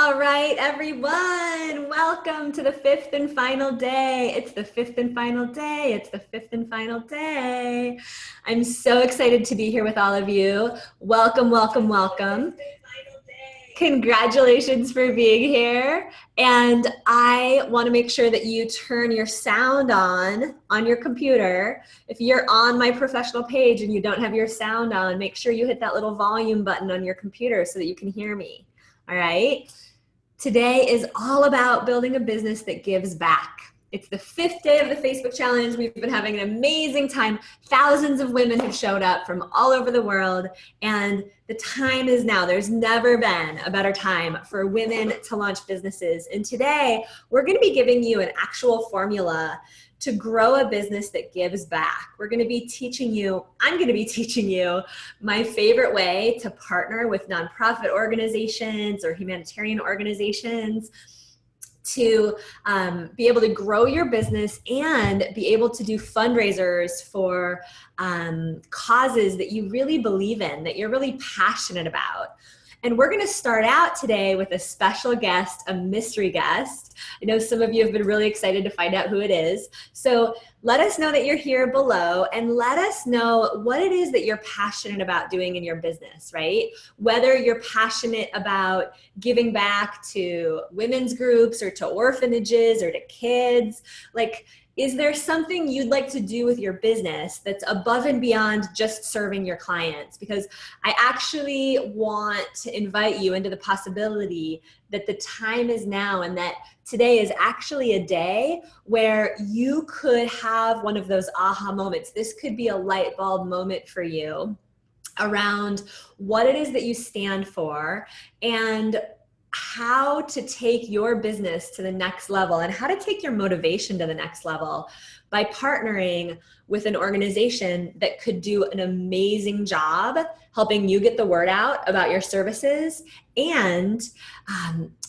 All right, everyone, welcome to the fifth and final day. It's the fifth and final day. It's the fifth and final day. I'm so excited to be here with all of you. Welcome, welcome, welcome. Congratulations for being here. And I want to make sure that you turn your sound on your computer. If you're on my professional page and you don't have your sound on, make sure you hit that little volume button on your computer so that you can hear me. All right. Today is all about building a business that gives back. It's the fifth day of the Facebook challenge. We've been having an amazing time. Thousands of women have showed up from all over the world, and the time is now. There's never been a better time for women to launch businesses. And today, we're going to be giving you an actual formula to grow a business that gives back. I'm going to be teaching you my favorite way to partner with nonprofit organizations or humanitarian organizations to be able to grow your business and be able to do fundraisers for causes that you really believe in, that you're really passionate about. And we're going to start out today with a special guest, a mystery guest. I know some of you have been really excited to find out who it is. So let us know that you're here below and let us know what it is that you're passionate about doing in your business, right? Whether you're passionate about giving back to women's groups or to orphanages or to kids, is there something you'd like to do with your business that's above and beyond just serving your clients? Because I actually want to invite you into the possibility that the time is now and that today is actually a day where you could have one of those aha moments. This could be a light bulb moment for you around what it is that you stand for and how to take your business to the next level and how to take your motivation to the next level by partnering with an organization that could do an amazing job helping you get the word out about your services. And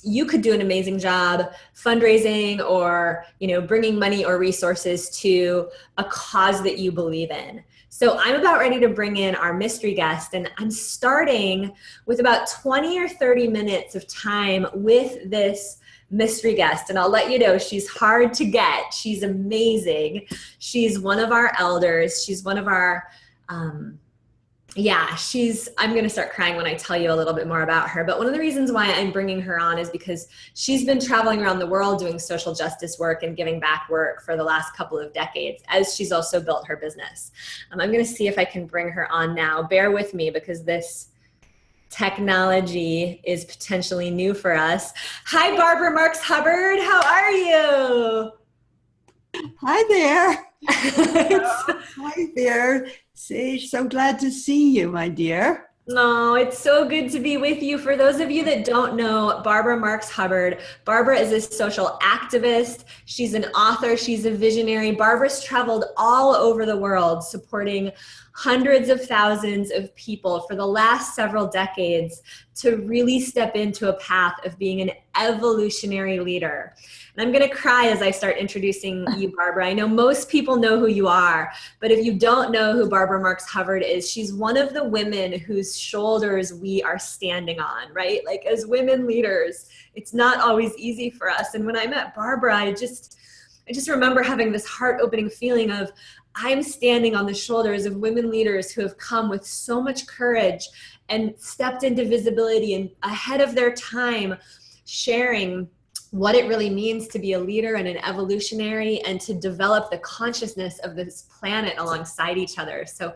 you could do an amazing job fundraising or, bringing money or resources to a cause that you believe in. So I'm about ready to bring in our mystery guest, and I'm starting with about 20 or 30 minutes of time with this mystery guest. And I'll let you know, she's hard to get. She's amazing. She's one of our elders. She's one of our, I'm going to start crying when I tell you a little bit more about her. But one of the reasons why I'm bringing her on is because she's been traveling around the world doing social justice work and giving back work for the last couple of decades, as she's also built her business. I'm going to see if I can bring her on now. Bear with me because this technology is potentially new for us. Hi, Barbara Marks Hubbard. How are you? Hi there. Hi there, Sage. So glad to see you, my dear. Oh, it's so good to be with you. For those of you that don't know Barbara Marks Hubbard, Barbara is a social activist. She's an author. She's a visionary. Barbara's traveled all over the world supporting hundreds of thousands of people for the last several decades to really step into a path of being an evolutionary leader. And I'm going to cry as I start introducing you, Barbara. I know most people know who you are, but if you don't know who Barbara Marks Hubbard is, she's one of the women whose shoulders we are standing on, right? Like as women leaders, it's not always easy for us. And when I met Barbara, I just remember having this heart-opening feeling of I'm standing on the shoulders of women leaders who have come with so much courage and stepped into visibility and ahead of their time, sharing what it really means to be a leader and an evolutionary and to develop the consciousness of this planet alongside each other. So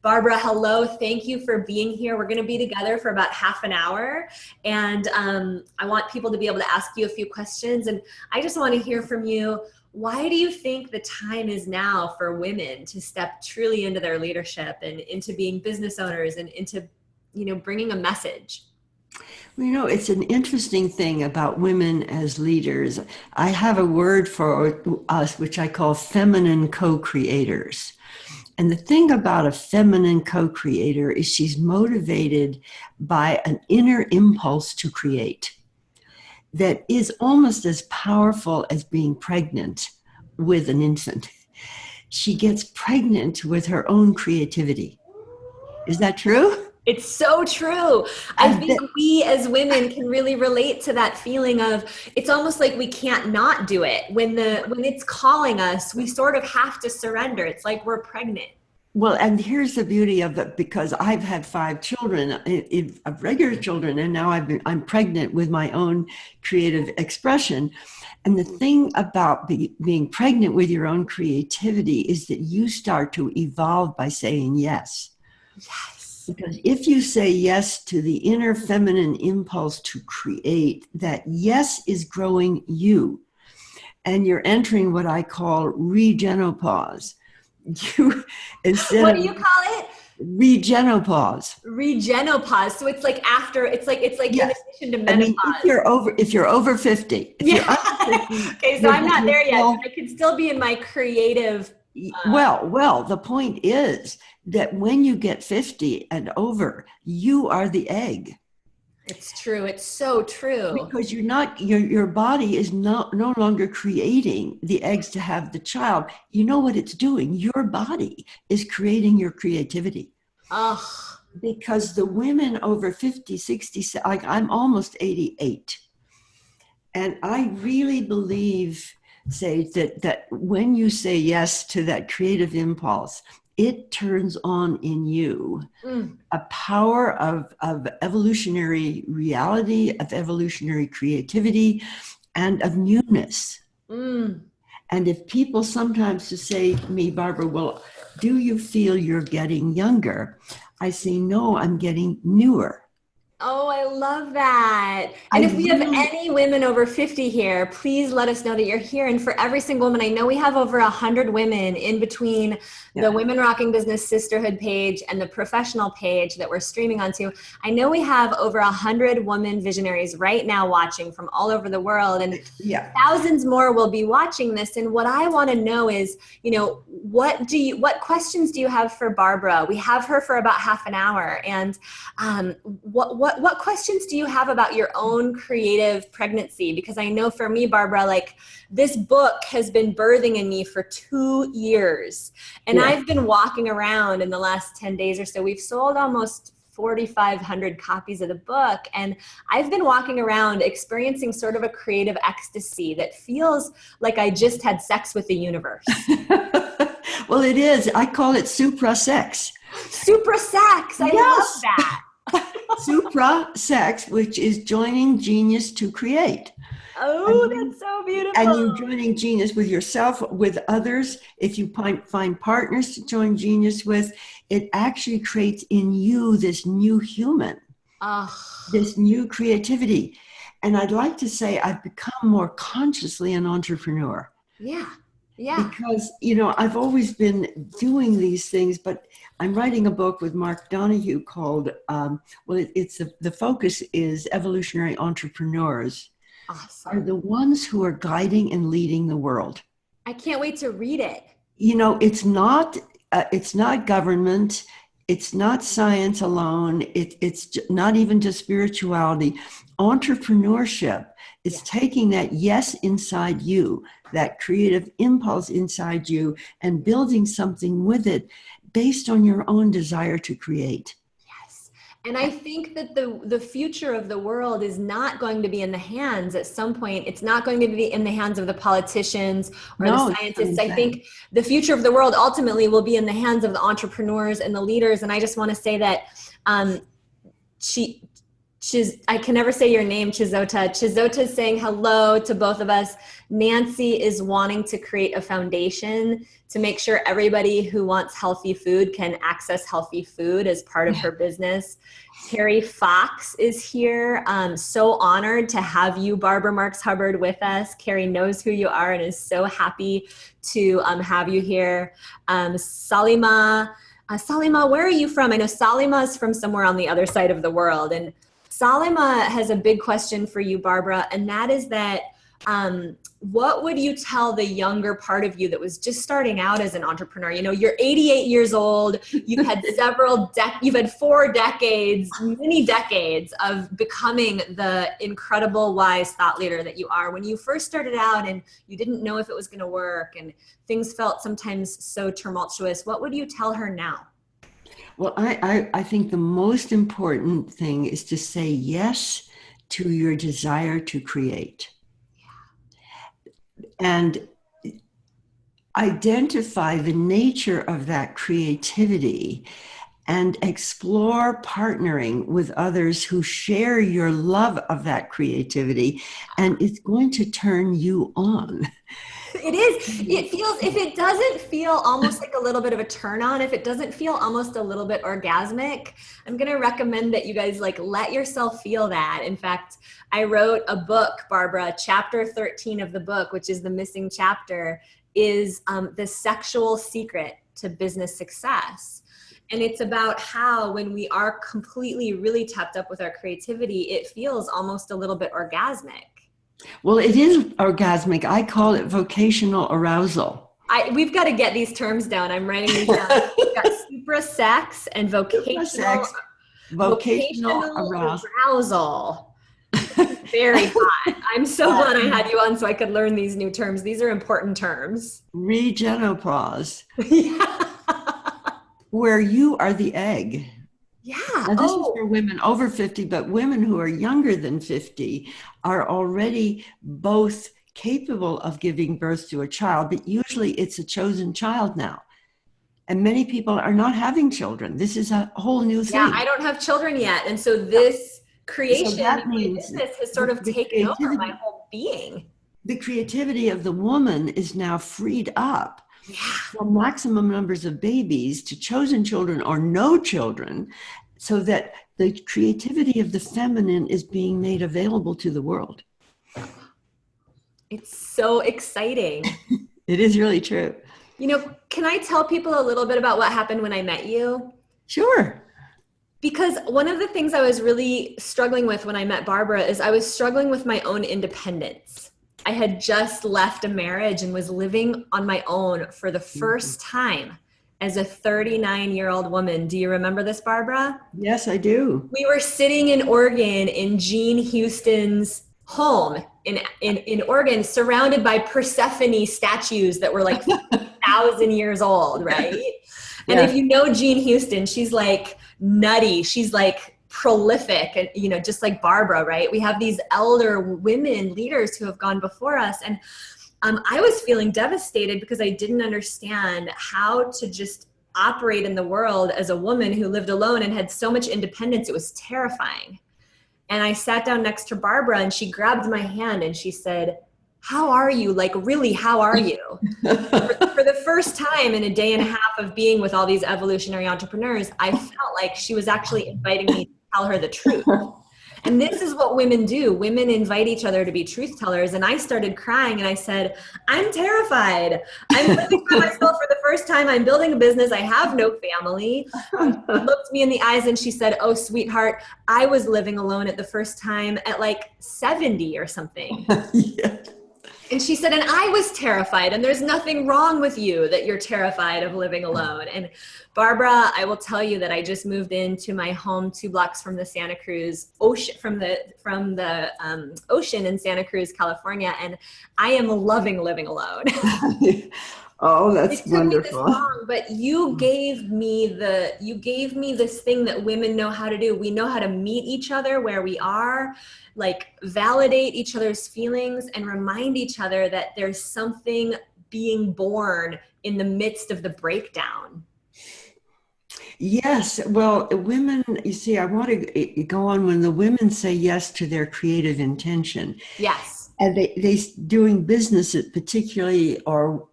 Barbara, hello. Thank you for being here. We're going to be together for about half an hour. And I want people to be able to ask you a few questions. And I just want to hear from you. Why do you think the time is now for women to step truly into their leadership and into being business owners and into, bringing a message? Well, it's an interesting thing about women as leaders. I have a word for us, which I call feminine co-creators. And the thing about a feminine co-creator is she's motivated by an inner impulse to create that is almost as powerful as being pregnant with an infant. She gets pregnant with her own creativity. Is that true? It's so true. I And think we as women can really relate to that feeling of it's almost like we can't not do it. When it's calling us, we sort of have to surrender. It's like we're pregnant. well, and here's the beauty of it, because I've had 5 children, of regular children, and now I'm pregnant with my own creative expression. And the thing about being pregnant with your own creativity is that you start to evolve by saying yes. Yes. Because if you say yes to the inner feminine impulse to create, that yes is growing you. And you're entering what I call regenopause. You instead What do of you call it? regenopause. Regenopause. So it's like after, it's like in Yes. addition to I mean, menopause. if you're over 50, if Yeah. you're under 50, Okay, so I'm not there yet. So I can still be in my creative. well, the point is that when you get 50 and over, you are the egg. It's true. It's so true. Because you're not, your body is no longer creating the eggs to have the child. You know what it's doing? Your body is creating your creativity. Oh, Because the women over 50, 60, like I'm almost 88. And I really believe, say, that when you say yes to that creative impulse, it turns on in you a power of evolutionary reality, of evolutionary creativity, and of newness. mm. And if people sometimes to say to me, Barbara, well, do you feel you're getting younger? I say, no, I'm getting newer. Oh, I love that. And I if we have really, any women over 50 here, please let us know that you're here. And for every single woman, I know we have over 100 women in between the yeah, Women Rocking Business Sisterhood page and the professional page that we're streaming onto. I know we have over 100 women visionaries right now watching from all over the world. And yeah. thousands more will be watching this. And what I want to know is, what questions do you have for Barbara? We have her for about half an hour. And what questions do you have about your own creative pregnancy? Because I know for me, Barbara, like this book has been birthing in me for 2 years. And Yeah. I've been walking around in the last 10 days or so. We've sold almost 4,500 copies of the book. And I've been walking around experiencing sort of a creative ecstasy that feels like I just had sex with the universe. Well, it is. I call it supra sex. Supra sex. I love Yes. that. Supra sex, which is joining genius to create. Oh, that's so beautiful. And you're joining genius with yourself, with others. If you find partners to join genius with, it actually creates in you this new human, this new creativity. And I'd like to say I've become more consciously an entrepreneur. Yeah. Yeah. Because, I've always been doing these things, but I'm writing a book with Mark Donahue called, the focus is evolutionary entrepreneurs Awesome. are the ones who are guiding and leading the world. I can't wait to read it. It's not government. It's not science alone. It's not even just spirituality. Entrepreneurship is taking that yes inside you, that creative impulse inside you, and building something with it based on your own desire to create. Yes. And I think that the future of the world is not going to be in the hands at some point. It's not going to be in the hands of the politicians or the scientists. I think the future of the world ultimately will be in the hands of the entrepreneurs and the leaders. And I just want to say that I can never say your name, Chizota. Chizota is saying hello to both of us. Nancy is wanting to create a foundation to make sure everybody who wants healthy food can access healthy food as part of her business. Carrie Fox is here. So honored to have you, Barbara Marx Hubbard, with us. Carrie knows who you are and is so happy to have you here. Salima, where are you from? I know Salima is from somewhere on the other side of the world. And Salima has a big question for you, Barbara, and that is that what would you tell the younger part of you that was just starting out as an entrepreneur? You're 88 years old. You've had you've had 4 decades, many decades of becoming the incredible, wise thought leader that you are. When you first started out and you didn't know if it was going to work and things felt sometimes so tumultuous, what would you tell her now? Well, I think the most important thing is to say yes to your desire to create and identify the nature of that creativity and explore partnering with others who share your love of that creativity. And it's going to turn you on. It is. It feels, if it doesn't feel almost like a little bit of a turn on, if it doesn't feel almost a little bit orgasmic, I'm going to recommend that you guys like let yourself feel that. In fact, I wrote a book, Barbara, chapter 13 of the book, which is the missing chapter, is the sexual secret to business success. And it's about how when we are completely really tapped up with our creativity, it feels almost a little bit orgasmic. Well, it is orgasmic. I call it vocational arousal. We've got to get these terms down. I'm writing these down. We've got supra sex and Sex, vocational vocational arousal. arousal. Very hot. I'm so glad I had you on so I could learn these new terms. These are important terms. Regenopause, Yeah. where you are the egg. Yeah. Now, this is Oh, for women over 50, but women who are younger than 50 are already both capable of giving birth to a child, but usually it's a chosen child now. And many people are not having children. This is a whole new yeah. thing. I don't have children yet. And so this So creation that of my means business has sort the, of the taken over my creativity, whole being. the creativity of the woman is now freed up Yeah. from maximum numbers of babies to chosen children or no children, so that the creativity of the feminine is being made available to the world. It's so exciting. It is really true. You know, can I tell people a little bit about what happened when I met you? Sure. Because one of the things I was really struggling with when I met Barbara is I was struggling with my own independence. I had just left a marriage and was living on my own for the first time as a 39-year-old woman. Do you remember this, Barbara? Yes, I do. We were sitting in Oregon in Gene Houston's home in Oregon, surrounded by Persephone statues that were like 1,000 years old, right? And if Yeah. you know Jean Houston, she's like nutty. She's like prolific and, you know, just like Barbara, right? We have these elder women leaders who have gone before us. And I was feeling devastated because I didn't understand how to just operate in the world as a woman who lived alone and had so much independence. It was terrifying. And I sat down next to Barbara and she grabbed my hand and she said, "How are you? Like, really, how are you?" For the first time in a day and a half of being with all these evolutionary entrepreneurs, I felt like she was actually inviting me to tell her the truth. And this is what women do. Women invite each other to be truth tellers. And I started crying and I said, "I'm terrified. I'm living by myself for the first time. I'm building a business. I have no family." And she looked me in the eyes and she said, "Oh, sweetheart, I was living alone at the first time at like 70 or something." Yeah. And she said, "And I was terrified, and there's nothing wrong with you that you're terrified of living alone." And Barbara, I will tell you that I just moved into my home 2 blocks from the Santa Cruz ocean, from the ocean in Santa Cruz, California, and I am loving living alone. Oh, It that's took me this wonderful. long, but you gave me this thing that women know how to do. We know how to meet each other where we are, like validate each other's feelings and remind each other that there's something being born in the midst of the breakdown. Yes. Well, women, you see, I want to go on when the women say yes to their creative intention. Yes. And they doing business, particularly, or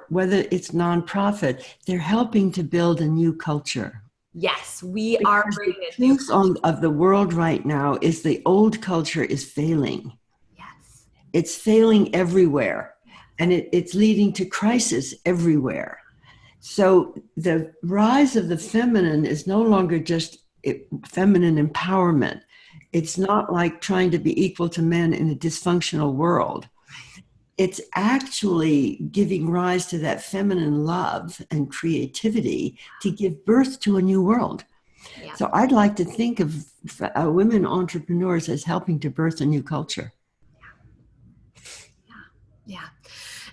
whether it's nonprofit, they're helping to build a new culture. Yes, we are Because the bringing a new truth of the world right now is the old culture is failing. yes. It's failing everywhere, and it's leading to crisis everywhere. So the rise of the feminine is no longer just feminine empowerment. It's not like trying to be equal to men in a dysfunctional world. It's actually giving rise to that feminine love and creativity to give birth to a new world. Yeah. So I'd like to think of women entrepreneurs as helping to birth a new culture. Yeah.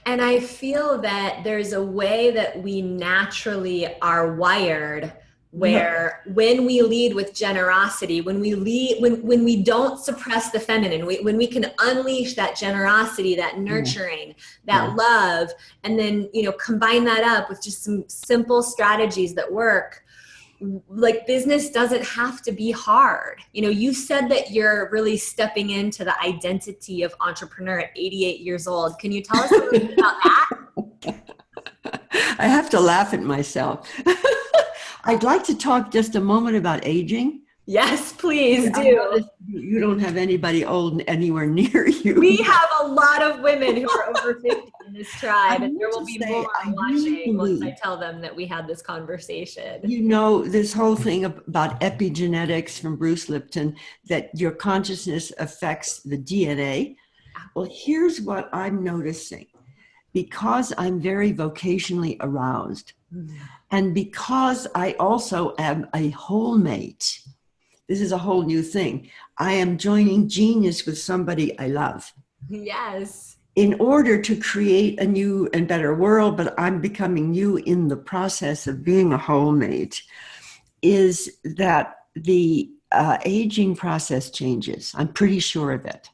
And I feel that there's a way that we naturally are wired where when we lead with generosity, when we don't suppress the feminine, when we can unleash that generosity, that nurturing, that love, and then, combine that up with just some simple strategies that work, like business doesn't have to be hard. You said that you're really stepping into the identity of entrepreneur at 88 years old. Can you tell us a little bit about that? I have to laugh at myself. I'd like to talk just a moment about aging. Yes, please do. You don't have anybody old anywhere near you. We have a lot of women who are over 50 in this tribe, and there will be more watching once I tell them that we had this conversation. This whole thing about epigenetics from Bruce Lipton, that your consciousness affects the DNA. Well, here's what I'm noticing. Because I'm very vocationally aroused, and because I also am a whole mate, this is a whole new thing. I am joining genius with somebody I love. Yes. In order to create a new and better world, but I'm becoming new in the process of being a whole mate, is that the aging process changes. I'm pretty sure of it.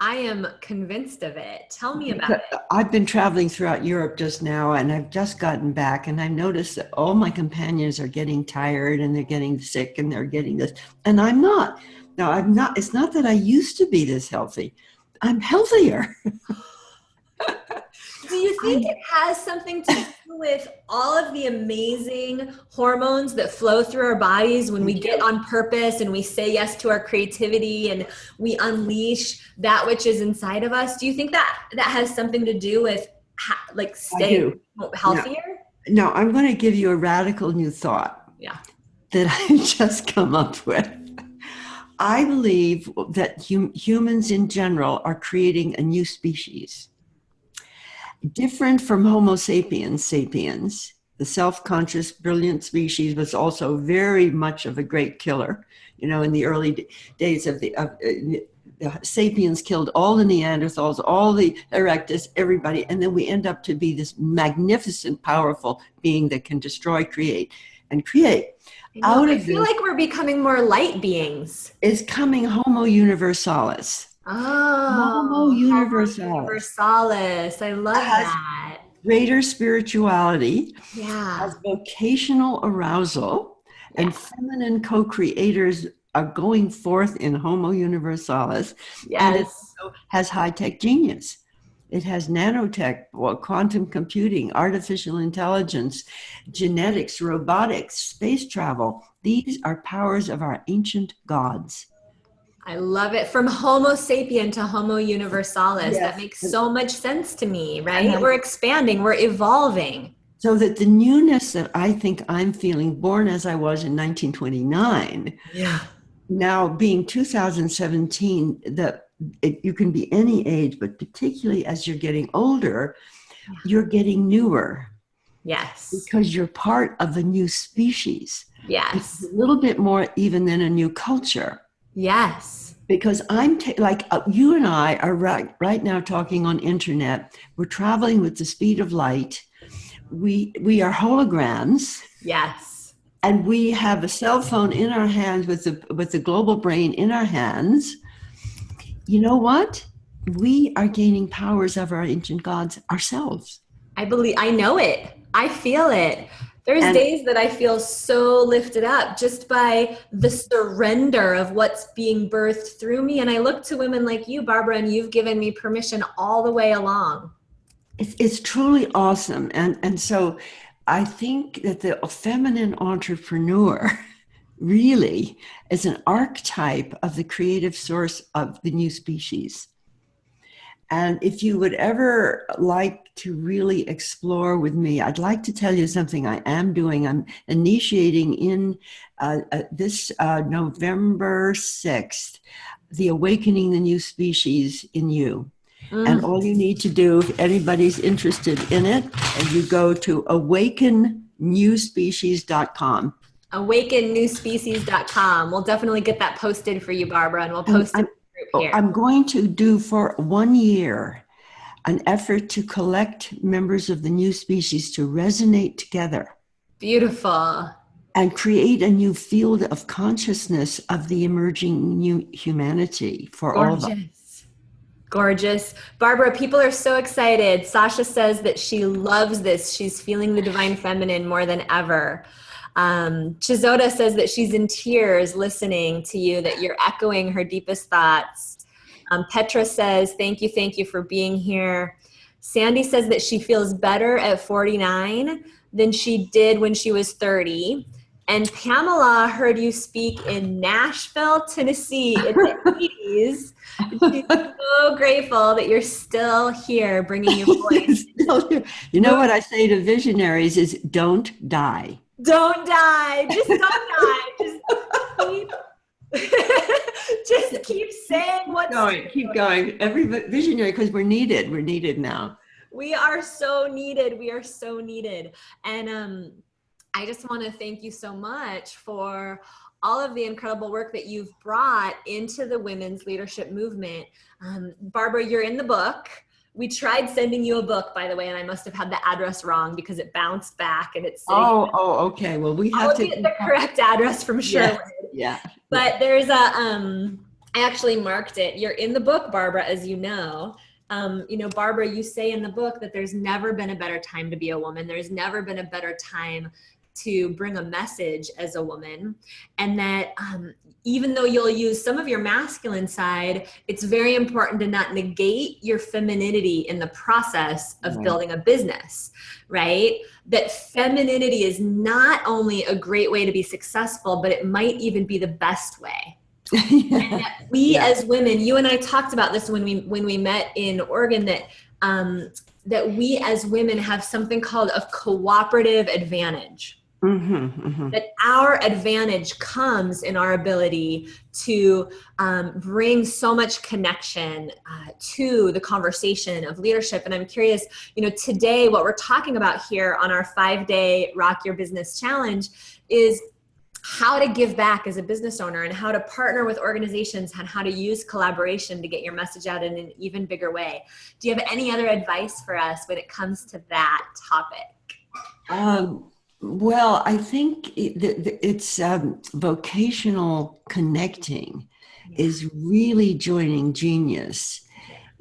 I am convinced of it. Tell me about it. I've been traveling throughout Europe just now, and I've just gotten back, and I've noticed that all my companions are getting tired, and they're getting sick, and they're getting this, and I'm not. Now, I'm not. It's not that I used to be this healthy. I'm healthier. Do you think it has something to do with all of the amazing hormones that flow through our bodies when we get on purpose and we say yes to our creativity and we unleash that which is inside of us? Do you think that has something to do with staying healthier? No, I'm going to give you a radical new thought that I just come up with. I believe that humans in general are creating a new species. Different from Homo sapiens, the self-conscious, brilliant species, was also very much of a great killer. In the early days of the sapiens killed all the Neanderthals, all the Erectus, everybody, and then we end up to be this magnificent, powerful being that can destroy, create, and create. I feel like we're becoming more light beings. Is coming Homo universalis. Homo universalis. I love that. Greater spirituality, Yeah. has vocational arousal, and feminine co-creators are going forth in Homo universalis. Yes. And it also has high-tech genius. It has nanotech, quantum computing, artificial intelligence, genetics, robotics, space travel. These are powers of our ancient gods. I love it. From Homo sapien to Homo universalis. Yes. That makes so much sense to me, right? We're expanding, we're evolving. So that the newness that I think I'm feeling, born as I was in 1929, now being 2017, you can be any age, but particularly as you're getting older, you're getting newer. Yes. Because you're part of a new species. Yes. It's a little bit more even than a new culture. Yes. Because you and I are right now talking on internet. We're traveling with the speed of light. We are holograms. Yes. And we have a cell phone in our hands with the global brain in our hands. You know what? We are gaining powers of our ancient gods ourselves. I know it. I feel it. There's days that I feel so lifted up just by the surrender of what's being birthed through me. And I look to women like you, Barbara, and you've given me permission all the way along. It's truly awesome. And so I think that the feminine entrepreneur really is an archetype of the creative source of the new species. And if you would ever like to really explore with me, I'd like to tell you something I am doing. I'm initiating in this November 6th, the Awakening the New Species in You. And all you need to do, if anybody's interested in it, and you go to awakennewspecies.com. awakennewspecies.com. We'll definitely get that posted for you, Barbara, and we'll post it. Here. I'm going to do for 1 year an effort to collect members of the new species to resonate together. Beautiful. and create a new field of consciousness of the emerging new humanity for all of us. Gorgeous. Gorgeous. Barbara, people are so excited. Sasha says that she loves this. She's feeling the divine feminine more than ever. Chizoda says that she's in tears listening to you, that you're echoing her deepest thoughts. Petra says, thank you for being here. Sandy says that she feels better at 49 than she did when she was 30. And Pamela heard you speak in Nashville, Tennessee in the 80s. She's so grateful that you're still here bringing your voice. You know what I say to visionaries is don't die. Don't die. Just don't die. Just keep saying what's going. Keep going. Every visionary, because we're needed. We're needed now. We are so needed. We are so needed. And I just want to thank you so much for all of the incredible work that you've brought into the women's leadership movement. Barbara, you're in the book. We tried sending you a book, by the way, and I must have had the address wrong because it bounced back and it's okay. Well, we have to get the correct address from Sherwood. Yeah. But there's I actually marked it. You're in the book, Barbara, as you know. Barbara, you say in the book that there's never been a better time to be a woman. There's never been a better time to bring a message as a woman. And that even though you'll use some of your masculine side, it's very important to not negate your femininity in the process of building a business, right? That femininity is not only a great way to be successful, but it might even be the best way. And that we as women, you and I talked about this when we met in Oregon, that we as women have something called a cooperative advantage. That our advantage comes in our ability to bring so much connection to the conversation of leadership. And I'm curious, today what we're talking about here on our 5-day Rock Your Business Challenge is how to give back as a business owner and how to partner with organizations and how to use collaboration to get your message out in an even bigger way. Do you have any other advice for us when it comes to that topic? Well, I think it's vocational connecting is really joining genius.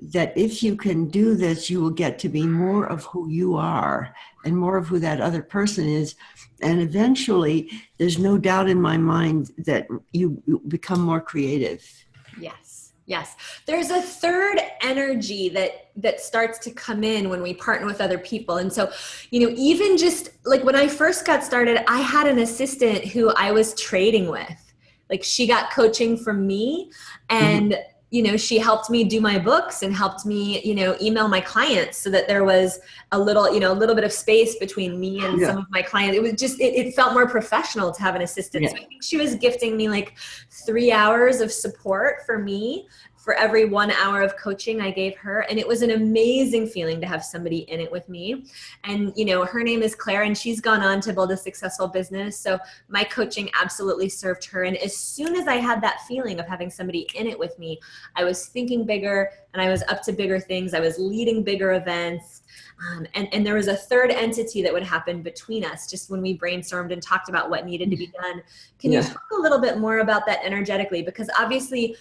That if you can do this, you will get to be more of who you are and more of who that other person is. And eventually, there's no doubt in my mind that you become more creative. Yes. There's a third energy that starts to come in when we partner with other people. And so, even just like when I first got started, I had an assistant who I was trading with. Like she got coaching from me and she helped me do my books and helped me, email my clients so that there was a little bit of space between me and some of my clients. It was just, it felt more professional to have an assistant. So I think she was gifting me like 3 hours of support for me for every 1 hour of coaching I gave her. And it was an amazing feeling to have somebody in it with me. And, her name is Claire and she's gone on to build a successful business. So my coaching absolutely served her. And as soon as I had that feeling of having somebody in it with me, I was thinking bigger and I was up to bigger things. I was leading bigger events. And there was a third entity that would happen between us just when we brainstormed and talked about what needed to be done. Can you talk a little bit more about that energetically? Because obviously,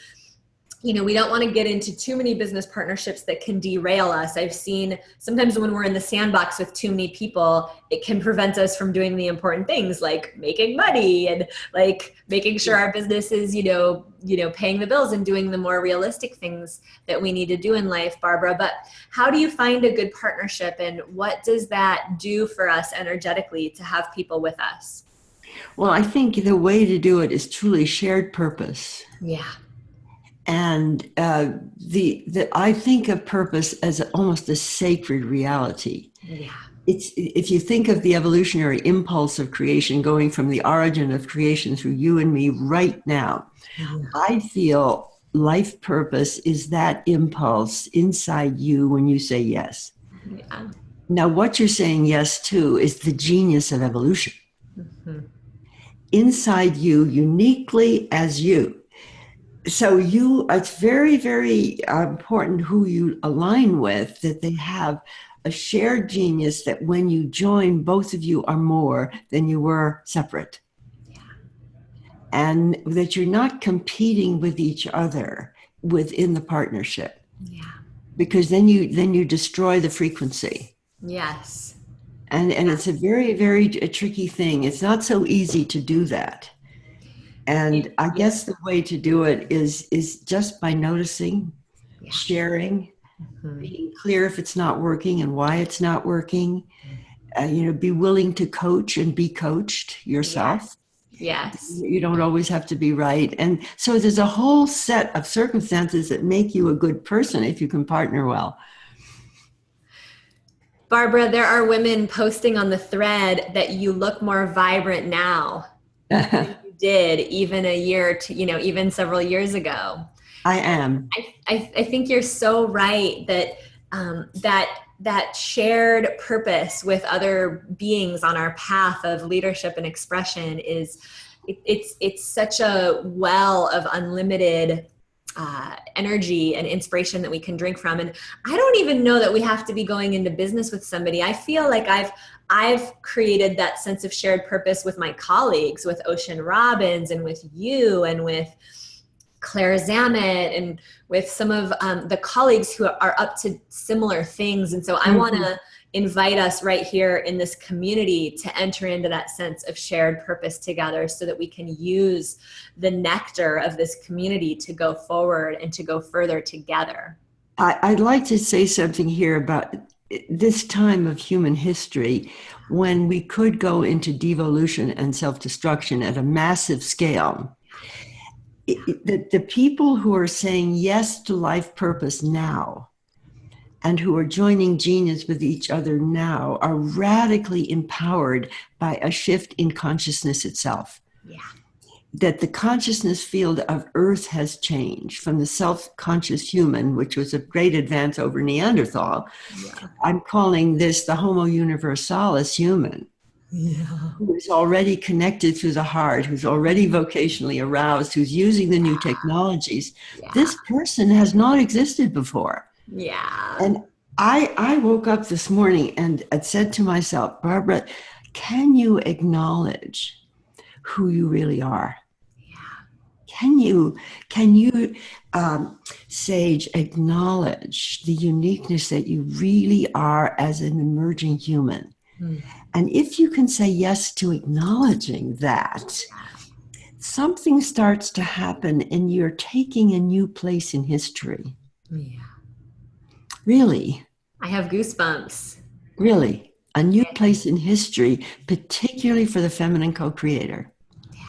we don't want to get into too many business partnerships that can derail us. I've seen sometimes when we're in the sandbox with too many people, it can prevent us from doing the important things like making money and like making sure our business is, paying the bills and doing the more realistic things that we need to do in life, Barbara. But how do you find a good partnership and what does that do for us energetically to have people with us? Well, I think the way to do it is truly shared purpose. Yeah. And I think of purpose as almost a sacred reality. Yeah. It's if you think of the evolutionary impulse of creation going from the origin of creation through you and me right now, I feel life purpose is that impulse inside you when you say yes. Yeah. Now, what you're saying yes to is the genius of evolution. Inside you, uniquely as you. So it's very, very important who you align with, that they have a shared genius that when you join, both of you are more than you were separate. and that you're not competing with each other within the partnership, Yeah. because then you destroy the frequency. Yes. And it's a very, very a tricky thing. It's not so easy to do that. And I Yeah. guess the way to do it is just by noticing, Yeah. sharing, Mhm. being clear if it's not working and why it's not working. Be willing to coach and be coached yourself. Yes. You don't always have to be right. And so there's a whole set of circumstances that make you a good person if you can partner well. Barbara, there are women posting on the thread that you look more vibrant now than you did even a year to, even several years ago. I am. I think you're so right that that shared purpose with other beings on our path of leadership and expression it's such a well of unlimited energy and inspiration that we can drink from. And I don't even know that we have to be going into business with somebody. I feel like I've created that sense of shared purpose with my colleagues, with Ocean Robbins and with you and with Claire Zamet and with some of the colleagues who are up to similar things. And so I want to invite us right here in this community to enter into that sense of shared purpose together so that we can use the nectar of this community to go forward and to go further together. I'd like to say something here about this time of human history when we could go into devolution and self-destruction at a massive scale. The people who are saying yes to life purpose now and who are joining genius with each other now are radically empowered by a shift in consciousness itself. Yeah. That the consciousness field of Earth has changed from the self-conscious human, which was a great advance over Neanderthal. Yeah. I'm calling this the Homo universalis human. Yeah. Who is already connected through the heart, who's already vocationally aroused, who's using the new technologies. Yeah. This person has not existed before. Yeah. And I woke up this morning and I said to myself, Barbara, can you acknowledge who you really are? Yeah. Can you, Sage, acknowledge the uniqueness that you really are as an emerging human? And if you can say yes to acknowledging that, something starts to happen and you're taking a new place in history. Yeah. Really. I have goosebumps. Really. A new place in history, particularly for the feminine co-creator. Yeah.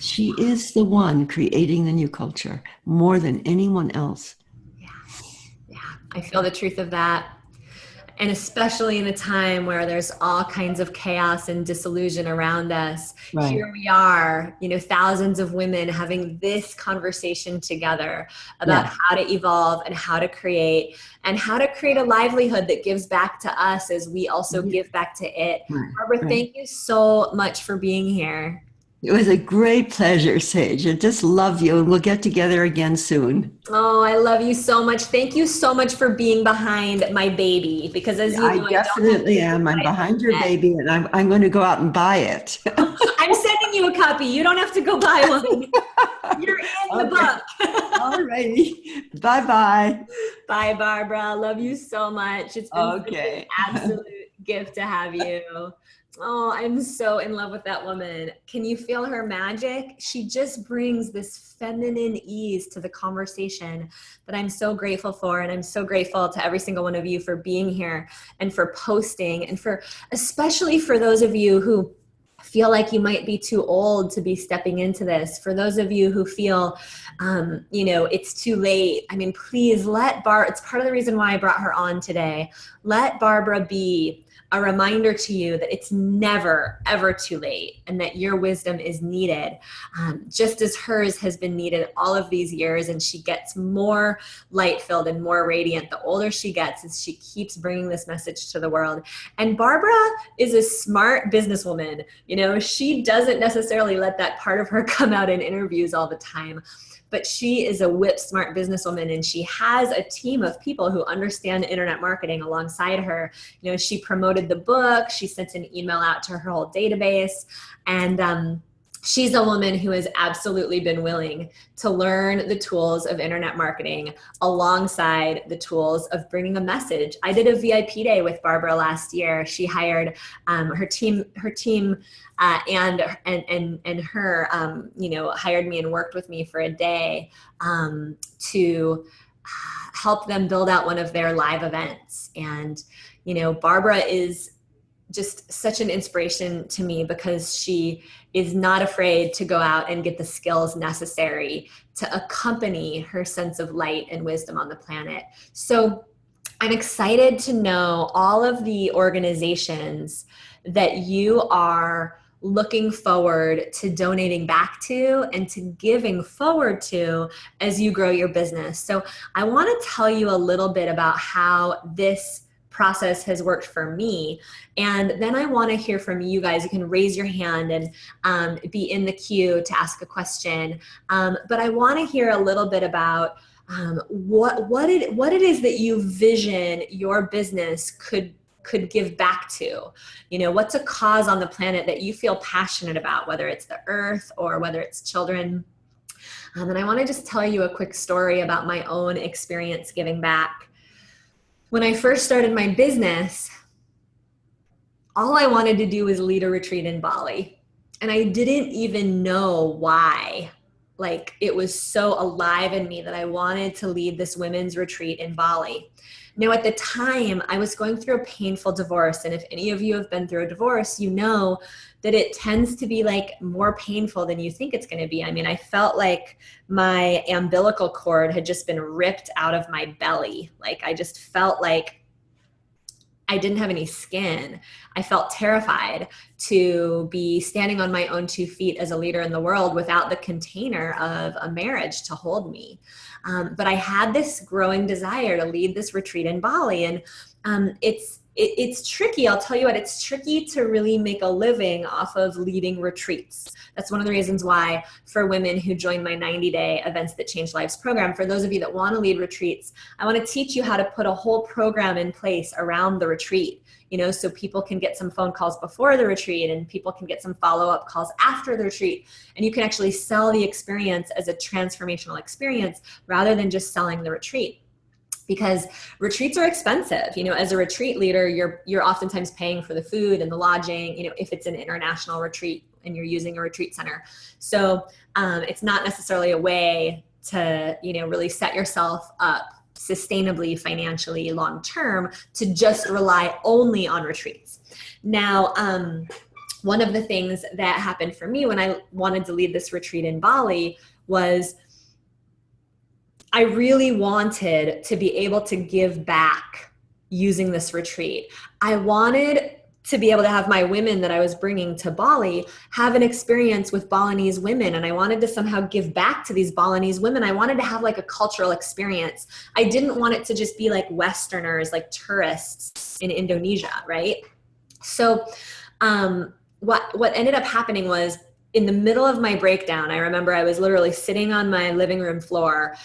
She is the one creating the new culture more than anyone else. Yeah. Yeah. I feel the truth of that. And especially in a time where there's all kinds of chaos and disillusion around us, right. Here we are, thousands of women having this conversation together about how to evolve and how to create a livelihood that gives back to us as we also give back to it. Right. Barbara, thank you so much for being here. It was a great pleasure, Sage. I just love you, and we'll get together again soon. Oh, I love you so much. Thank you so much for being behind my baby, because as you know, I definitely am. I'm behind your baby, and I'm going to go out and buy it. I'm sending you a copy. You don't have to go buy one. You're in the book. All righty. Bye-bye. Bye, Barbara. Love you so much. It's been such an absolute gift to have you. Oh, I'm so in love with that woman. Can you feel her magic? She just brings this feminine ease to the conversation that I'm so grateful for. And I'm so grateful to every single one of you for being here and for posting, and for especially for those of you who feel like you might be too old to be stepping into this. For those of you who feel, it's too late. I mean, please let it's part of the reason why I brought her on today. Let Barbara be a reminder to you that it's never, ever too late, and that your wisdom is needed, just as hers has been needed all of these years. And she gets more light-filled and more radiant the older she gets, as she keeps bringing this message to the world. And Barbara is a smart businesswoman. She doesn't necessarily let that part of her come out in interviews all the time. But she is a whip-smart businesswoman, and she has a team of people who understand internet marketing alongside her. She promoted the book. She sent an email out to her whole database, and she's a woman who has absolutely been willing to learn the tools of internet marketing alongside the tools of bringing a message. I did a VIP day with Barbara last year. She hired her team, and her, hired me and worked with me for a day to help them build out one of their live events. And, Barbara is just such an inspiration to me because she is not afraid to go out and get the skills necessary to accompany her sense of light and wisdom on the planet. So I'm excited to know all of the organizations that you are looking forward to donating back to and to giving forward to as you grow your business. So I want to tell you a little bit about how this process has worked for me. And then I want to hear from you guys. You can raise your hand and be in the queue to ask a question. But I want to hear a little bit about what it is that you vision your business could give back to. What's a cause on the planet that you feel passionate about, whether it's the earth or whether it's children. And I want to just tell you a quick story about my own experience giving back. When I first started my business, all I wanted to do was lead a retreat in Bali. And I didn't even know why. Like, it was so alive in me that I wanted to lead this women's retreat in Bali. Now, at the time, I was going through a painful divorce. And if any of you have been through a divorce, you know that it tends to be like more painful than you think it's going to be. I mean, I felt like my umbilical cord had just been ripped out of my belly. Like, I just felt like I didn't have any skin. I felt terrified to be standing on my own 2 feet as a leader in the world without the container of a marriage to hold me. But I had this growing desire to lead this retreat in Bali. And it's tricky. I'll tell you what, it's tricky to really make a living off of leading retreats. That's one of the reasons why for women who join my 90-day Events That Change Lives program, for those of you that want to lead retreats, I want to teach you how to put a whole program in place around the retreat, so people can get some phone calls before the retreat and people can get some follow-up calls after the retreat. And you can actually sell the experience as a transformational experience rather than just selling the retreat. Because retreats are expensive. As a retreat leader, you're oftentimes paying for the food and the lodging, if it's an international retreat and you're using a retreat center. So it's not necessarily a way to, really set yourself up sustainably, financially, long-term to just rely only on retreats. Now, one of the things that happened for me when I wanted to lead this retreat in Bali was I really wanted to be able to give back using this retreat. I wanted to be able to have my women that I was bringing to Bali have an experience with Balinese women. And I wanted to somehow give back to these Balinese women. I wanted to have like a cultural experience. I didn't want it to just be like Westerners, like tourists in Indonesia, right? So what ended up happening was in the middle of my breakdown, I remember I was literally sitting on my living room floor,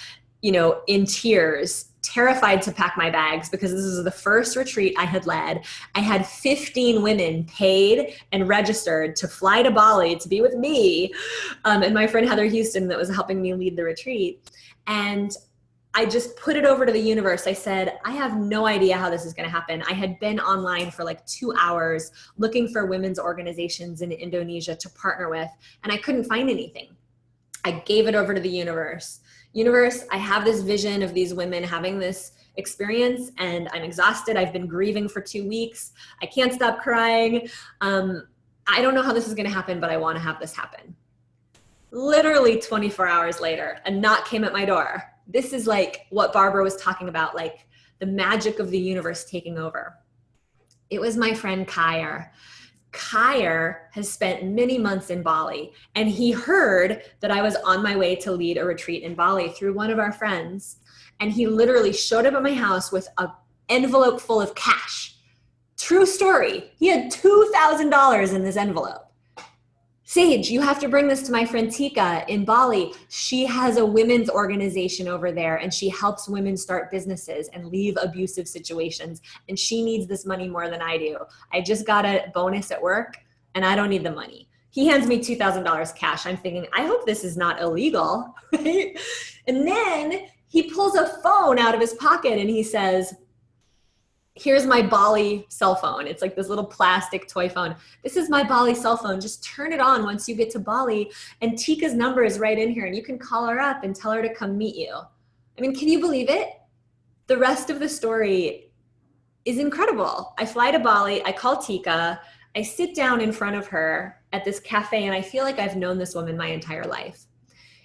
in tears, terrified to pack my bags because this was the first retreat I had led. I had 15 women paid and registered to fly to Bali to be with me, and my friend Heather Houston that was helping me lead the retreat. And I just put it over to the universe. I said, I have no idea how this is going to happen. I had been online for like 2 hours looking for women's organizations in Indonesia to partner with, and I couldn't find anything. I gave it over to the universe. Universe, I have this vision of these women having this experience and I'm exhausted. I've been grieving for 2 weeks. I can't stop crying. I don't know how this is going to happen, but I want to have this happen. Literally 24 hours later, a knock came at my door. This is like what Barbara was talking about, like the magic of the universe taking over. It was my friend Kyer. Kyer has spent many months in Bali, and he heard that I was on my way to lead a retreat in Bali through one of our friends. And he literally showed up at my house with an envelope full of cash. True story. He had $2,000 in this envelope. Sage, you have to bring this to my friend Tika in Bali. She has a women's organization over there and she helps women start businesses and leave abusive situations. And she needs this money more than I do. I just got a bonus at work and I don't need the money. He hands me $2,000 cash. I'm thinking, I hope this is not illegal, right? And then he pulls a phone out of his pocket and he says, here's my Bali cell phone. It's like this little plastic toy phone. This is my Bali cell phone. Just turn it on once you get to Bali. And Tika's number is right in here. And you can call her up and tell her to come meet you. I mean, can you believe it? The rest of the story is incredible. I fly to Bali. I call Tika. I sit down in front of her at this cafe. And I feel like I've known this woman my entire life.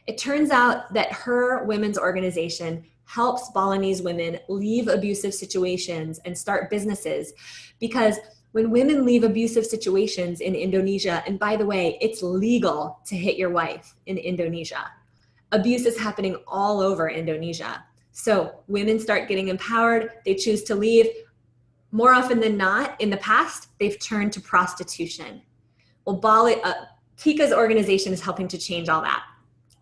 It turns out that her women's organization helps Balinese women leave abusive situations and start businesses, because when women leave abusive situations in Indonesia, and by the way, it's legal to hit your wife in Indonesia. Abuse is happening all over Indonesia. So women start getting empowered, they choose to leave. More often than not, in the past, they've turned to prostitution. Well, Tika's organization is helping to change all that.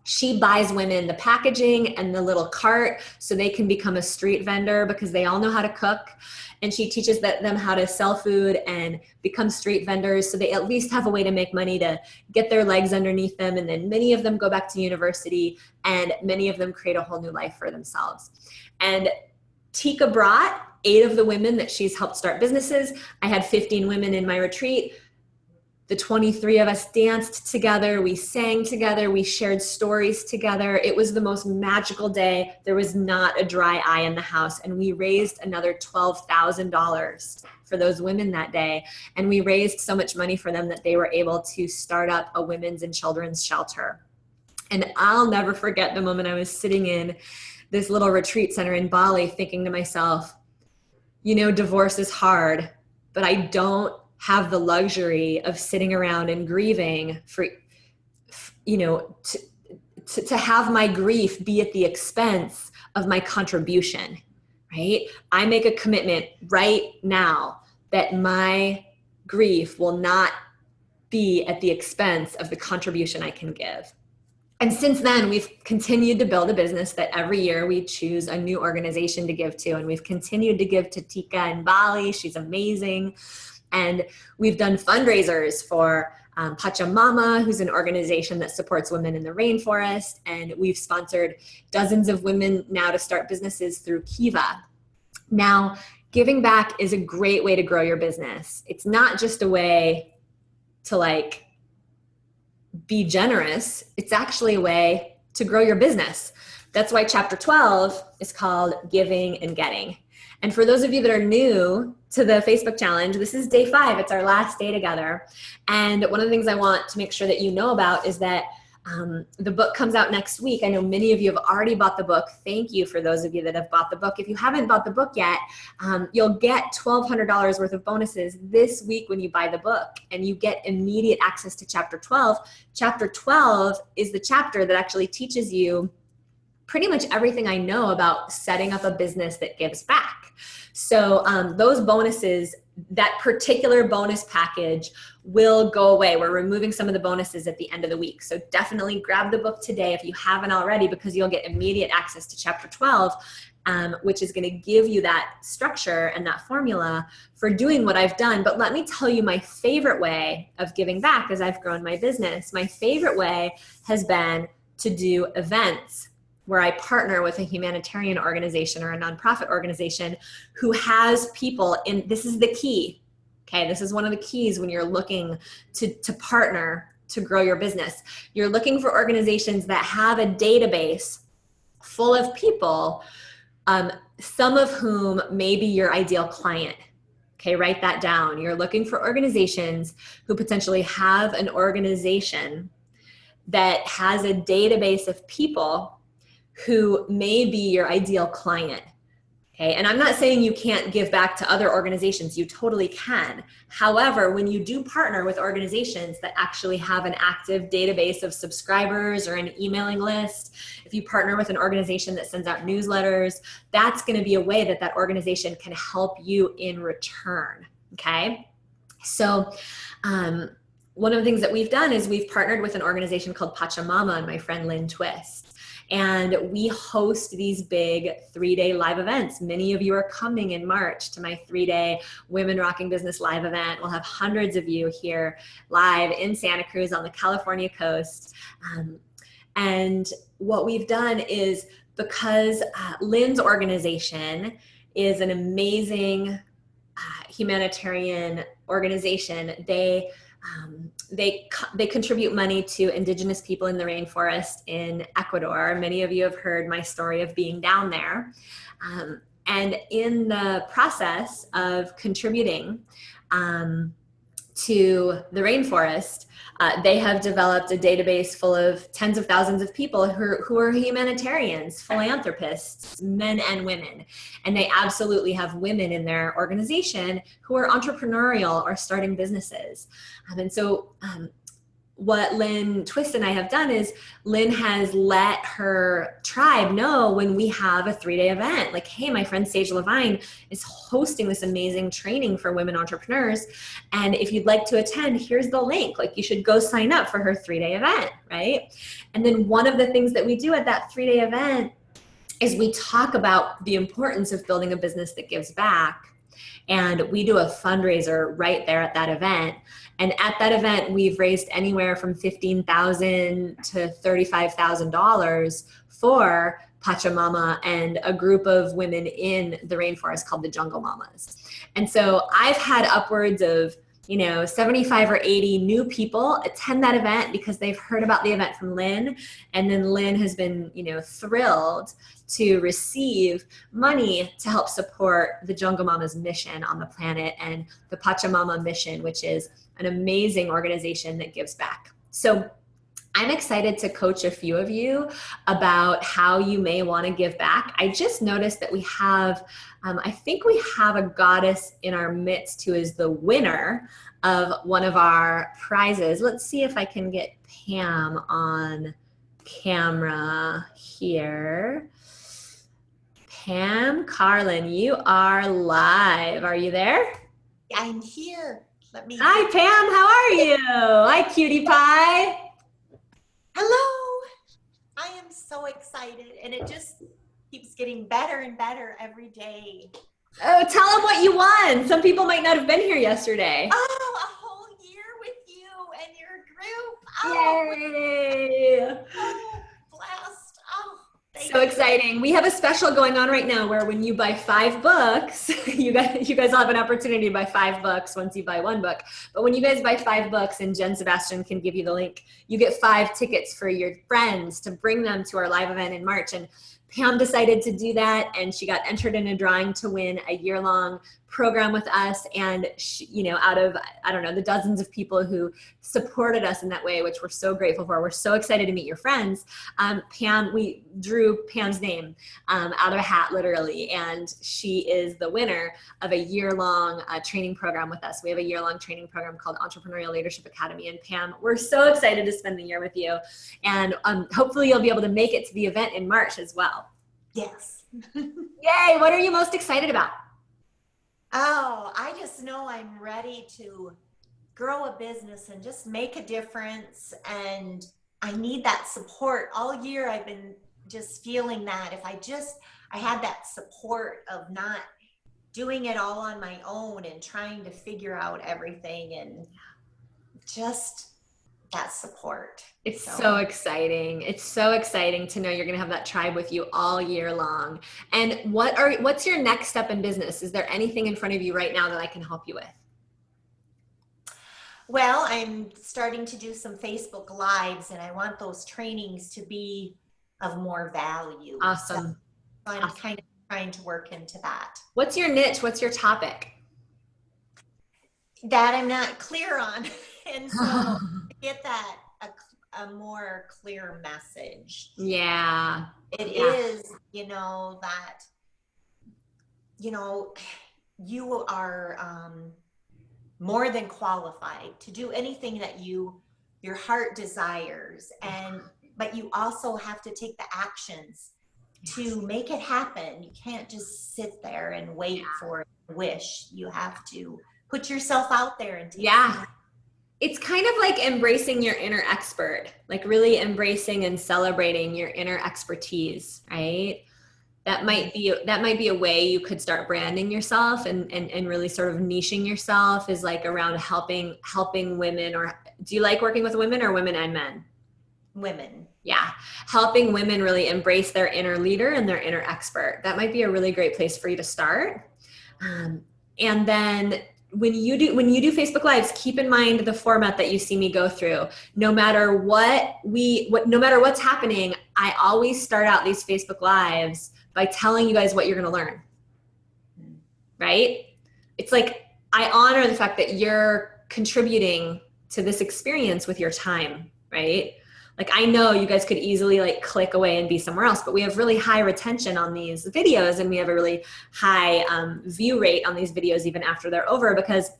She buys women the packaging and the little cart so they can become a street vendor, because they all know how to cook. And she teaches them how to sell food and become street vendors, so they at least have a way to make money to get their legs underneath them. And then many of them go back to university, and many of them create a whole new life for themselves. And Tika brought 8 of the women that she's helped start businesses. I had 15 women in my retreat. The 23 of us danced together, we sang together, we shared stories together. It was the most magical day. There was not a dry eye in the house. And we raised another $12,000 for those women that day. And we raised so much money for them that they were able to start up a women's and children's shelter. And I'll never forget the moment I was sitting in this little retreat center in Bali thinking to myself, you know, divorce is hard, but I don't have the luxury of sitting around and grieving for, you know, to have my grief be at the expense of my contribution, right? I make a commitment right now that my grief will not be at the expense of the contribution I can give. And since then, we've continued to build a business that every year we choose a new organization to give to. And we've continued to give to Tika in Bali. She's amazing. And we've done fundraisers for Pachamama, who's an organization that supports women in the rainforest. And we've sponsored dozens of women now to start businesses through Kiva. Now, giving back is a great way to grow your business. It's not just a way to be generous. It's actually a way to grow your business. That's why chapter 12 is called Giving and Getting. And for those of you that are new to the Facebook challenge, this is day 5. It's our last day together. And one of the things I want to make sure that you know about is that the book comes out next week. I know many of you have already bought the book. Thank you for those of you that have bought the book. If you haven't bought the book yet, you'll get $1,200 worth of bonuses this week when you buy the book, and you get immediate access to chapter 12. Chapter 12 is the chapter that actually teaches you pretty much everything I know about setting up a business that gives back. So those bonuses, that particular bonus package will go away. We're removing some of the bonuses at the end of the week. So definitely grab the book today if you haven't already, because you'll get immediate access to chapter 12, which is going to give you that structure and that formula for doing what I've done. But let me tell you my favorite way of giving back as I've grown my business. My favorite way has been to do events where I partner with a humanitarian organization or a nonprofit organization who has people in, this is the key, okay? This is one of the keys when you're looking to partner to grow your business. You're looking for organizations that have a database full of people, some of whom may be your ideal client. Okay, write that down. You're looking for organizations who potentially have an organization that has a database of people who may be your ideal client. Okay, and I'm not saying you can't give back to other organizations. You totally can. However, when you do partner with organizations that actually have an active database of subscribers or an emailing list, if you partner with an organization that sends out newsletters, that's going to be a way that that organization can help you in return. Okay, so one of the things that we've done is we've partnered with an organization called Pachamama and my friend Lynn Twist. And we host these big 3-day live events. Many of you are coming in March to my 3-day Women Rocking Business live event. We'll have hundreds of you here live in Santa Cruz on the California coast. And what we've done is, because Lynn's organization is an amazing humanitarian organization, they contribute money to indigenous people in the rainforest in Ecuador. Many of you have heard my story of being down there. And in the process of contributing to the rainforest, they have developed a database full of tens of thousands of people who are humanitarians, philanthropists, men and women. And they absolutely have women in their organization who are entrepreneurial or starting businesses. And so what Lynn Twist and I have done is, Lynn has let her tribe know when we have a 3-day event, like, hey, my friend Sage Levine is hosting this amazing training for women entrepreneurs. And if you'd like to attend, here's the link. Like, you should go sign up for her 3-day event, right? And then one of the things that we do at that 3-day event is we talk about the importance of building a business that gives back. And we do a fundraiser right there at that event. And at that event, we've raised anywhere from $15,000 to $35,000 for Pachamama and a group of women in the rainforest called the Jungle Mamas. And so I've had upwards of 75 or 80 new people attend that event because they've heard about the event from Lynn. And then Lynn has been, thrilled to receive money to help support the Jungle Mamas mission on the planet and the Pachamama mission, which is an amazing organization that gives back. So I'm excited to coach a few of you about how you may want to give back. I just noticed that we have, I think we have a goddess in our midst who is the winner of one of our prizes. Let's see if I can get Pam on camera here. Pam Carlin, you are live. Are you there? I'm here. Hi, Pam. How are you? Hi, cutie pie. Hello. I am so excited, and it just keeps getting better and better every day. Oh, tell them what you won. Some people might not have been here yesterday. Oh, a whole year with you and your group. Oh, yay. Oh, blessed. Oh, so exciting. We have a special going on right now where when you buy 5 books, you guys will have an opportunity to buy 5 books once you buy 1 book. But when you guys buy 5 books, and Jen Sebastian can give you the link, you get 5 tickets for your friends to bring them to our live event in March. And Pam decided to do that, and she got entered in a drawing to win a year-long program with us. And she, out of, I don't know, the dozens of people who supported us in that way, which we're so grateful for. We're so excited to meet your friends. Pam, we drew Pam's name out of a hat, literally, and she is the winner of a year-long training program with us. We have a year-long training program called Entrepreneurial Leadership Academy. And Pam, we're so excited to spend the year with you. And hopefully you'll be able to make it to the event in March as well. Yes. Yay! What are you most excited about? Oh, I just know I'm ready to grow a business and just make a difference. And I need that support. All year I've been just feeling that if I had that support of not doing it all on my own and trying to figure out everything, and just that support. It's so exciting. It's so exciting to know you're going to have that tribe with you all year long. And what's your next step in business? Is there anything in front of you right now that I can help you with? Well, I'm starting to do some Facebook Lives, and I want those trainings to be of more value. Awesome. So I'm kind of trying to work into that. What's your niche? What's your topic? That I'm not clear on. And so to get that a more clear message. Yeah. It is, that, you are more than qualified to do anything that your heart desires, but you also have to take the actions to make it happen. You can't just sit there and wait for a wish. You have to put yourself out there and take It's kind of like embracing your inner expert, like really embracing and celebrating your inner expertise, right? That might be a way you could start branding yourself and really sort of niching yourself, is like around helping women. Or do you like working with women or women and men? Women. Yeah. Helping women really embrace their inner leader and their inner expert. That might be a really great place for you to start. And then when you do Facebook Lives, keep in mind the format that you see me go through. No matter no matter what's happening, I always start out these Facebook Lives by telling you guys what you're going to learn. Right? It's like, I honor the fact that you're contributing to this experience with your time, right? Like, I know you guys could easily like click away and be somewhere else, but we have really high retention on these videos, and we have a really high view rate on these videos even after they're over, because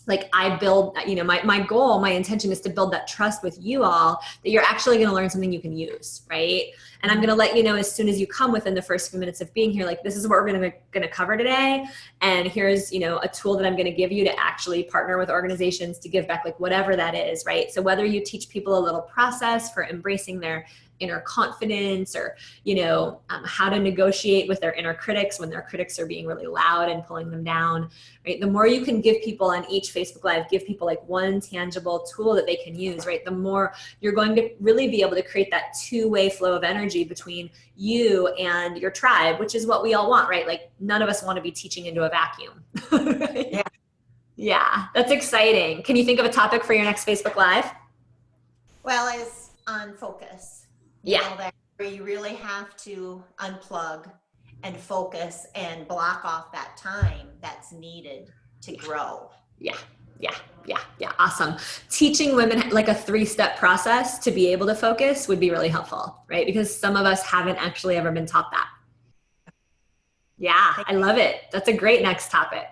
like I build, my goal, my intention is to build that trust with you all that you're actually going to learn something you can use, right? And I'm going to let you know as soon as you come within the first few minutes of being here, like, this is what we're going to cover today. And here's, a tool that I'm going to give you to actually partner with organizations to give back, like whatever that is, right? So whether you teach people a little process for embracing their inner confidence, or, how to negotiate with their inner critics when their critics are being really loud and pulling them down, right? The more you can give people on each Facebook Live, give people like one tangible tool that they can use, right? The more you're going to really be able to create that two-way flow of energy between you and your tribe, which is what we all want, right? Like, none of us want to be teaching into a vacuum. Right? Yeah. Yeah, that's exciting. Can you think of a topic for your next Facebook Live? Well, it's on focus. That where you really have to unplug and focus and block off that time that's needed to grow. Yeah. Awesome. Teaching women like a 3-step process to be able to focus would be really helpful, right? Because some of us haven't actually ever been taught that. Yeah, I love it. That's a great next topic.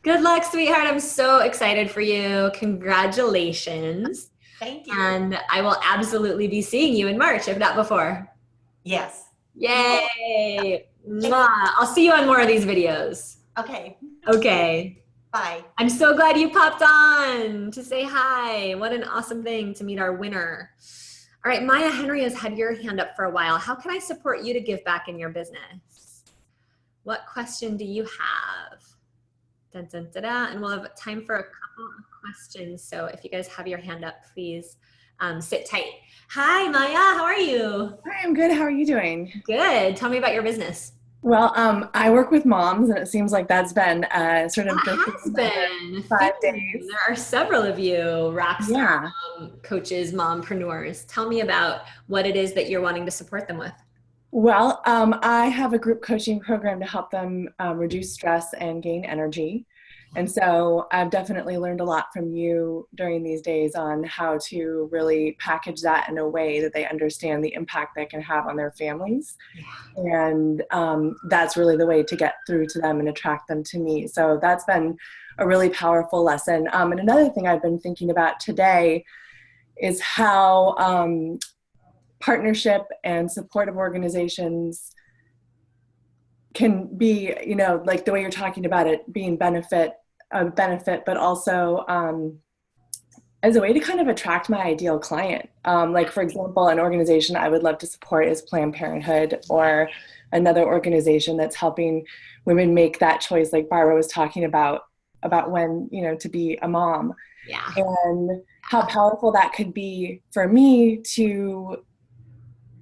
Good luck, sweetheart. I'm so excited for you. Congratulations. Thank you. And I will absolutely be seeing you in March, if not before. Yes. Yay. Mwah. I'll see you on more of these videos. Okay. Bye. I'm so glad you popped on to say hi. What an awesome thing to meet our winner. All right, Maya Henry has had your hand up for a while. How can I support you to give back in your business? What question do you have? Dun, dun, dun, dun. And we'll have time for a couple of questions. So if you guys have your hand up, please sit tight. Hi, Maya. How are you? Hi, I'm good. How are you doing? Good. Tell me about your business. Well, I work with moms, and it seems like that's been sort of has been 5 days. There are several of you rock star coaches, mompreneurs. Tell me about what it is that you're wanting to support them with. Well, I have a group coaching program to help them reduce stress and gain energy. And so I've definitely learned a lot from you during these days on how to really package that in a way that they understand the impact they can have on their families. Yeah. And that's really the way to get through to them and attract them to me. So that's been a really powerful lesson. And another thing I've been thinking about today is how partnership and supportive organizations can be, like the way you're talking about it being a benefit, but also as a way to kind of attract my ideal client. Like, for example, an organization I would love to support is Planned Parenthood, or another organization that's helping women make that choice, like Barbara was talking about when, to be a mom. Yeah. And how powerful that could be for me to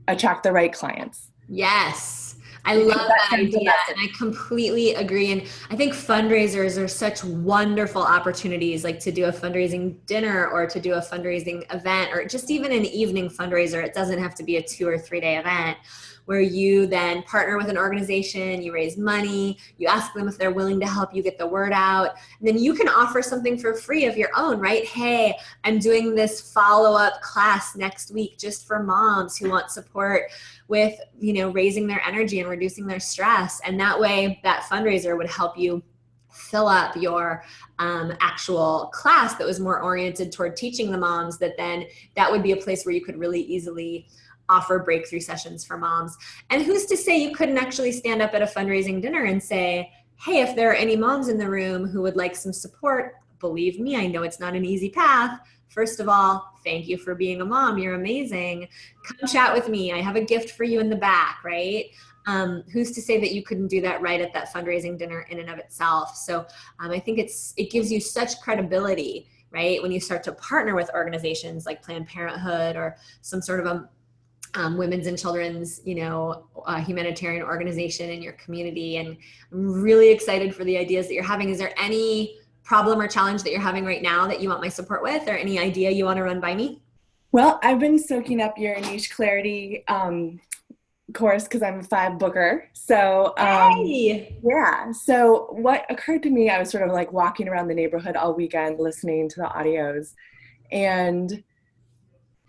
attract the right clients. Yes. I love that idea, and I completely agree. And I think fundraisers are such wonderful opportunities, like to do a fundraising dinner or to do a fundraising event, or just even an evening fundraiser. It doesn't have to be a 2 or 3 day event, where you then partner with an organization, you raise money, you ask them if they're willing to help you get the word out, and then you can offer something for free of your own, right? Hey, I'm doing this follow-up class next week just for moms who want support with, raising their energy and reducing their stress. And that way, that fundraiser would help you fill up your actual class that was more oriented toward teaching the moms, that would be a place where you could really easily offer breakthrough sessions for moms. And who's to say you couldn't actually stand up at a fundraising dinner and say, hey, if there are any moms in the room who would like some support believe me, I know it's not an easy path. First of all, thank you for being a mom. You're amazing. Come chat with me. I have a gift for you in the back, right? Who's to say that you couldn't do that right at that fundraising dinner in and of itself? So I think it gives you such credibility, right? When you start to partner with organizations like Planned Parenthood or some sort of a women's and children's, humanitarian organization in your community. And I'm really excited for the ideas that you're having. Is there any problem or challenge that you're having right now that you want my support with, or any idea you want to run by me? Well, I've been soaking up your niche clarity course because I'm a 5 booker. So Hey! yeah. So what occurred to me, I was sort of like walking around the neighborhood all weekend listening to the audios, and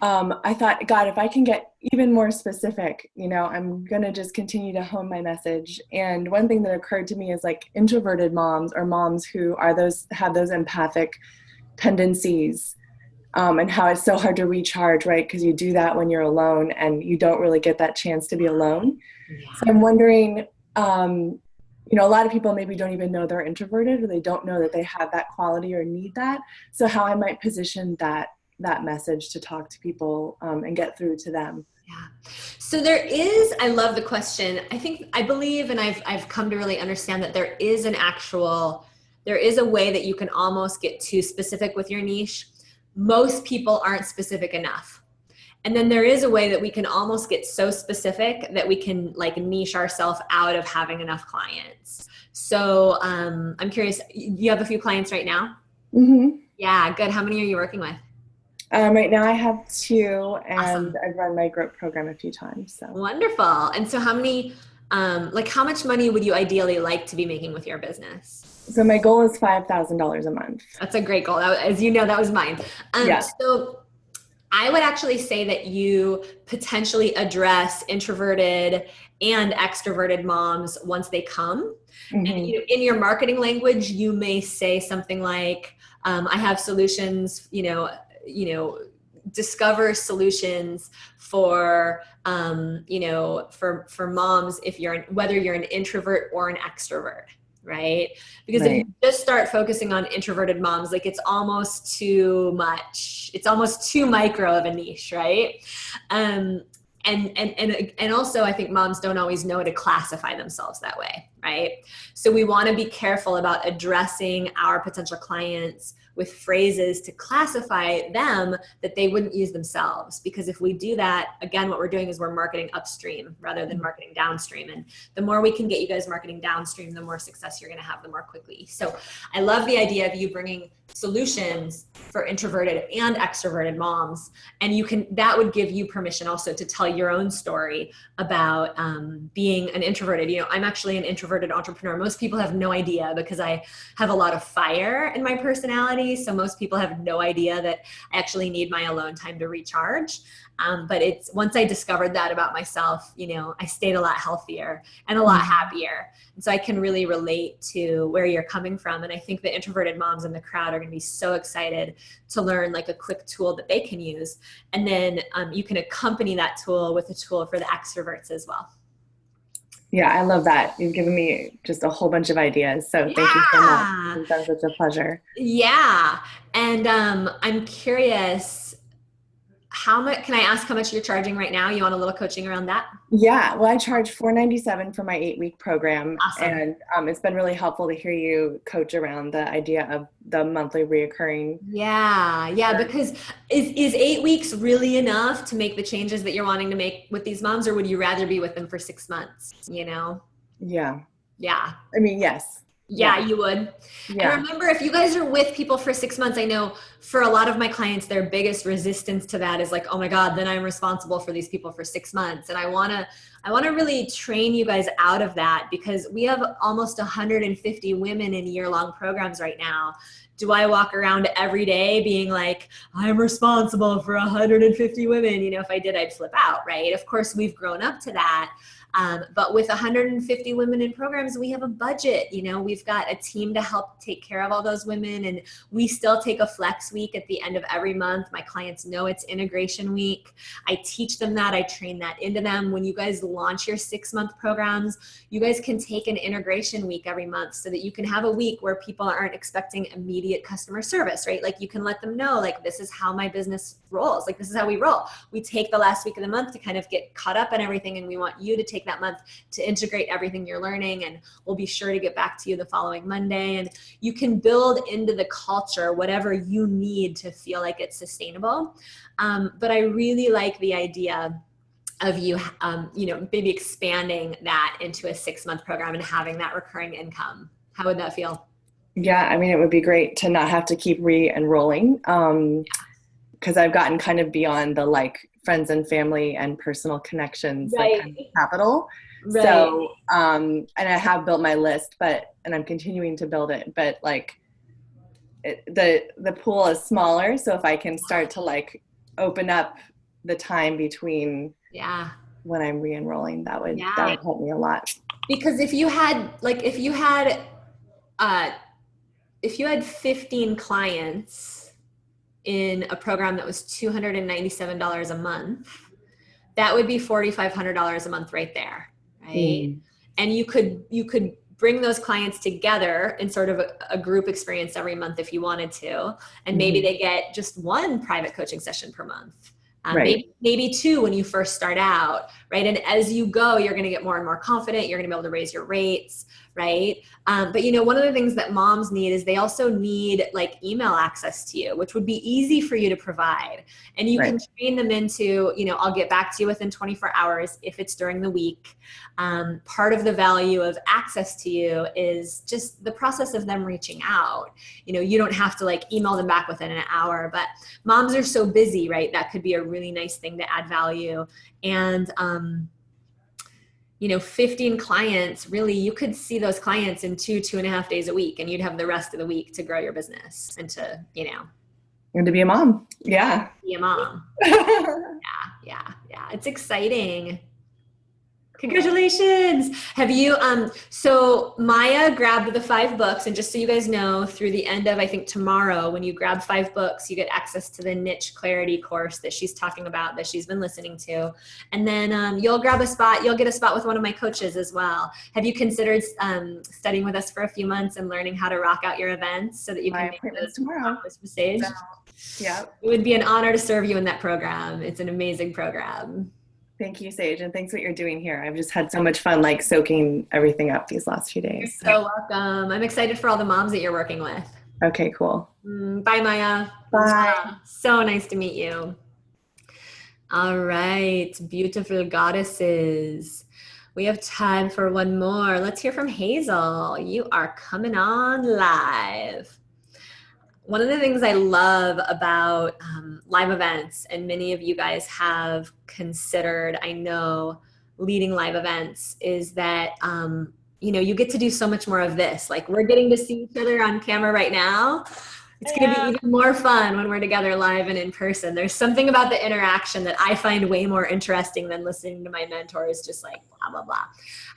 I thought, God, if I can get even more specific, I'm going to just continue to hone my message. And one thing that occurred to me is like introverted moms, or moms who have those empathic tendencies, and how it's so hard to recharge, right? Because you do that when you're alone and you don't really get that chance to be alone. Yeah. So I'm wondering, a lot of people maybe don't even know they're introverted, or they don't know that they have that quality or need that. So how I might position that message to talk to people and get through to them. Yeah. So I love the question. I believe, and I've come to really understand that there is a way that you can almost get too specific with your niche. Most people aren't specific enough. And then there is a way that we can almost get so specific that we can like niche ourselves out of having enough clients. So I'm curious, you have a few clients right now? Mm-hmm. Yeah, good. How many are you working with? Right now I have 2, and Awesome. I've run my group program a few times. So wonderful. And so how much money would you ideally like to be making with your business? So my goal is $5,000 a month. That's a great goal. As you know, that was mine. Yeah. So I would actually say that you potentially address introverted and extroverted moms once they come. Mm-hmm. And in your marketing language, you may say something like, I have solutions, discover solutions for moms whether you're an introvert or an extrovert, right? Because if you just start focusing on introverted moms, like it's almost too much. It's almost too micro of a niche, right? And also I think moms don't always know to classify themselves that way, right? So we want to be careful about addressing our potential clients with phrases to classify them that they wouldn't use themselves. Because if we do that, again, what we're doing is we're marketing upstream rather than marketing downstream. And the more we can get you guys marketing downstream, the more success you're going to have, the more quickly. So I love the idea of you bringing solutions for introverted and extroverted moms. And that would give you permission also to tell your own story about being an introverted. I'm actually an introverted entrepreneur. Most people have no idea because I have a lot of fire in my personality. So most people have no idea that I actually need my alone time to recharge. But once I discovered that about myself, I stayed a lot healthier and a lot happier. And so I can really relate to where you're coming from. And I think the introverted moms in the crowd are going to be so excited to learn like a quick tool that they can use. And then you can accompany that tool with a tool for the extroverts as well. Yeah, I love that. You've given me just a whole bunch of ideas. So thank you so much. It's been such a pleasure. Yeah. And I'm curious, can I ask how much you're charging right now? You want a little coaching around that? Yeah. Well, I charge $497 for my 8-week program. Awesome. And it's been really helpful to hear you coach around the idea of the monthly reoccurring. Yeah. Because is 8 weeks really enough to make the changes that you're wanting to make with these moms, or would you rather be with them for 6 months, Yeah. Yeah. I mean, yes. Yeah, you would. Yeah. And remember, if you guys are with people for 6 months, I know for a lot of my clients, their biggest resistance to that is like, oh my God, then I'm responsible for these people for 6 months. And I want to really train you guys out of that, because we have almost 150 women in year-long programs right now. Do I walk around every day being like, I'm responsible for 150 women? If I did, I'd flip out, right? Of course, we've grown up to that. But with 150 women in programs, we have a budget. We've got a team to help take care of all those women. And we still take a flex week at the end of every month. My clients know it's integration week. I teach them that. I train that into them. When you guys launch your 6-month programs, you guys can take an integration week every month so that you can have a week where people aren't expecting immediate immediate customer service, right? Like you can let them know, like, this is how my business rolls. Like, this is how we roll. We take the last week of the month to kind of get caught up on everything. And we want you to take that month to integrate everything you're learning. And we'll be sure to get back to you the following Monday. And you can build into the culture whatever you need to feel like it's sustainable. But I really like the idea of you, maybe expanding that into a 6-month program and having that recurring income. How would that feel? Yeah, I mean, it would be great to not have to keep re-enrolling, because I've gotten kind of beyond the like friends and family and personal connections, Right. like kind of capital. Right. So, and I have built my list, and I'm continuing to build it, but like the pool is smaller. So if I can start to like open up the time between when I'm re-enrolling, that would help me a lot. Because if you had 15 clients in a program that was $297 a month, that would be $4,500 a month right there, right? And you could bring those clients together in sort of a group experience every month if you wanted to, and maybe they get just one private coaching session per month. Right. Maybe 2 when you first start out, right? And as you go, you're going to get more and more confident. You're going to be able to raise your rates, right? But one of the things that moms need is they also need like email access to you, which would be easy for you to provide. And you can train them into, I'll get back to you within 24 hours if it's during the week. Part of the value of access to you is just the process of them reaching out. You don't have to like email them back within an hour, but moms are so busy, right? That could be a really nice thing to add value. And, 15 clients, really, you could see those clients in 2.5 days a week, and you'd have the rest of the week to grow your business and to, and to be a mom. Yeah. Be a mom. Yeah. It's exciting. Congratulations. Have you, so Maya grabbed the 5 books, and just so you guys know, through the end of, I think tomorrow, when you grab 5 books, you get access to the niche clarity course that she's talking about, that she's been listening to. And then you'll get a spot with one of my coaches as well. Have you considered studying with us for a few months and learning how to rock out your events so that you can make those tomorrow stage? Yeah. It would be an honor to serve you in that program. It's an amazing program. Thank you, Sage, and thanks what you're doing here. I've just had so much fun like soaking everything up these last few days. You're so welcome. I'm excited for all the moms that you're working with. Okay, cool. Bye, Maya. Bye. So nice to meet you. All right, beautiful goddesses. We have time for one more. Let's hear from Hazel. You are coming on live. One of the things I love about live events, and many of you guys have considered, I know, leading live events, is that, you get to do so much more of this. Like, we're getting to see each other on camera right now. It's going to be even more fun when we're together live and in person. There's something about the interaction that I find way more interesting than listening to my mentors just like blah, blah, blah.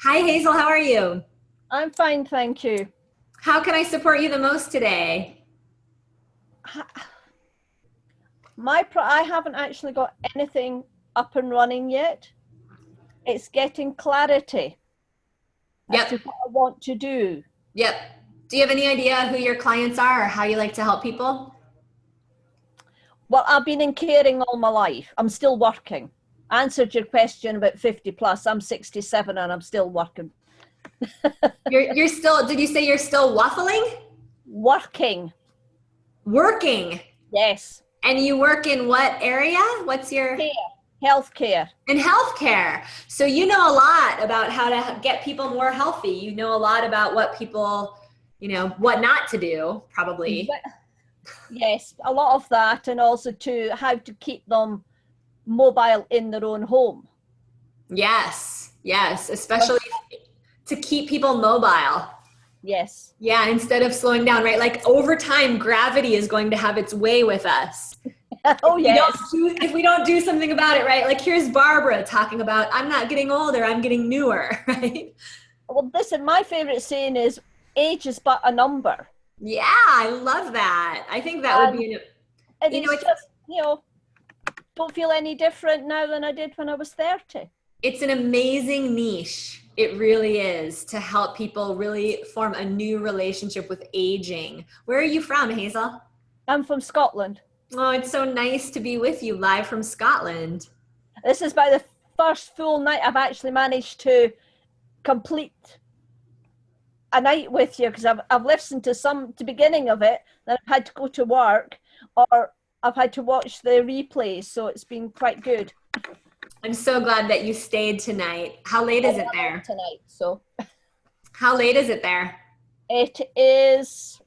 Hi, Hazel. How are you? I'm fine, thank you. How can I support you the most today? I haven't actually got anything up and running yet. It's getting clarity as to what I want to do. Yep. Do you have any idea who your clients are or how you like to help people? Well, I've been in caring all my life. I'm still working. Answered your question about 50 plus. I'm 67 and I'm still working. You're still, did you say you're still waffling? Working. Yes. And you work in what area? What's your healthcare? In healthcare. So you know a lot about how to get people more healthy. You know a lot about what people, what not to do, probably. Yes, a lot of that, and also to how to keep them mobile in their own home. Yes, especially to keep people mobile. Yes. Yeah, instead of slowing down, right? Like over time, gravity is going to have its way with us. Oh, yes. If we don't do something about it, right? Like here's Barbara talking about, I'm not getting older, I'm getting newer, right? Well, listen, my favorite saying is, age is but a number. Yeah, I love that. I think that would be, it's just, don't feel any different now than I did when I was 30. It's an amazing niche. It really is, to help people really form a new relationship with aging. Where are you from, Hazel? I'm from Scotland. Oh, it's so nice to be with you live from Scotland. This is about the first full night I've actually managed to complete a night with you, because I've listened to the beginning of it, then I've had to go to work, or I've had to watch the replays, so it's been quite good. I'm so glad that you stayed tonight. How late is it there? Tonight, so. How late is it there? It is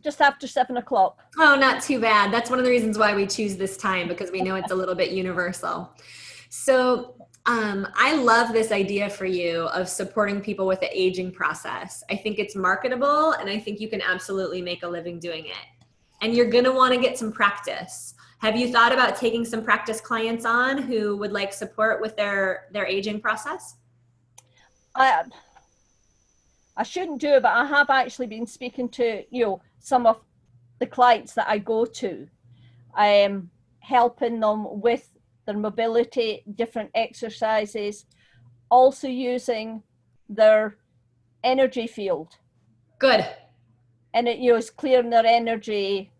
just after 7 o'clock. Oh, not too bad. That's one of the reasons why we choose this time, because we know it's a little bit universal. So I love this idea for you of supporting people with the aging process. I think it's marketable, and I think you can absolutely make a living doing it. And you're going to want to get some practice. Have you thought about taking some practice clients on who would like support with their aging process? I shouldn't do it, but I have actually been speaking to, some of the clients that I go to. I am helping them with their mobility, different exercises, also using their energy field. Good. And it is clearing their energy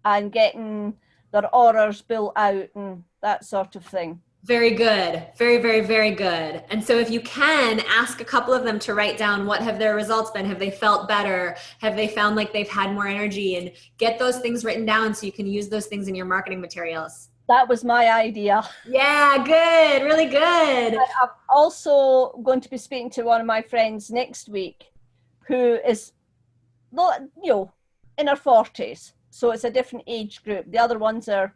and getting their auras built out and that sort of thing. Very good. Very, very, very good. And so if you can, ask a couple of them to write down what have their results been. Have they felt better? Have they found like they've had more energy? And get those things written down so you can use those things in your marketing materials. That was my idea. Yeah, good. Really good. I'm also going to be speaking to one of my friends next week who is, in her 40s. So it's a different age group. The other ones are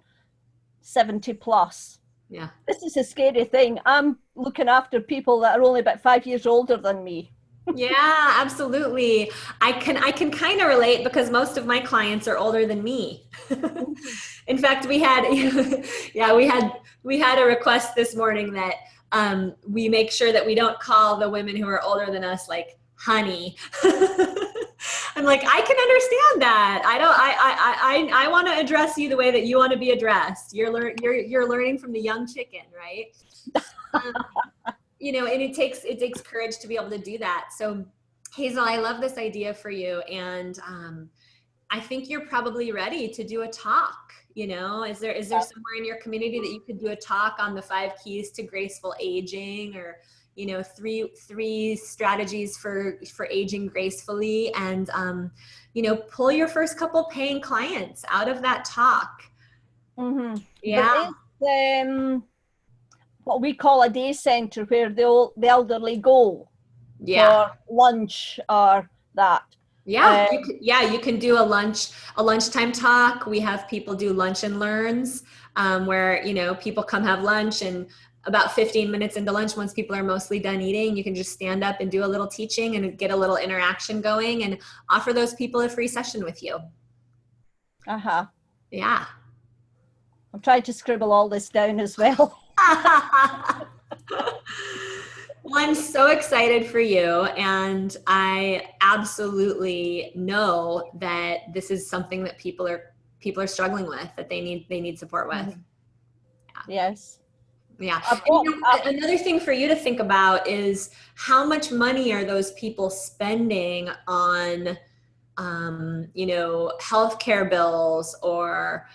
70 plus. Yeah. This is a scary thing. I'm looking after people that are only about 5 years older than me. Yeah, absolutely. I can kind of relate because most of my clients are older than me. In fact, we had a request this morning that we make sure that we don't call the women who are older than us like honey. I'm like, I can understand that. I want to address you the way that you want to be addressed. You're learning from the young chicken, right? And it takes courage to be able to do that. So Hazel, I love this idea for you. And I think you're probably ready to do a talk. Is there somewhere in your community that you could do a talk on the 5 keys to graceful aging, or three strategies for aging gracefully, and pull your first couple paying clients out of that talk. Mm-hmm. Yeah. There is what we call a day center where the elderly go for lunch or that. Yeah, you can do a lunchtime talk. We have people do lunch and learns, where people come have lunch, and about 15 minutes into lunch, once people are mostly done eating, you can just stand up and do a little teaching and get a little interaction going, and offer those people a free session with you. Uh-huh. Yeah. I'm trying to scribble all this down as well. Well, I'm so excited for you, and I absolutely know that this is something that people are struggling with, that they need support with. Mm-hmm. Yes. Yeah. Another thing for you to think about is how much money are those people spending on healthcare bills or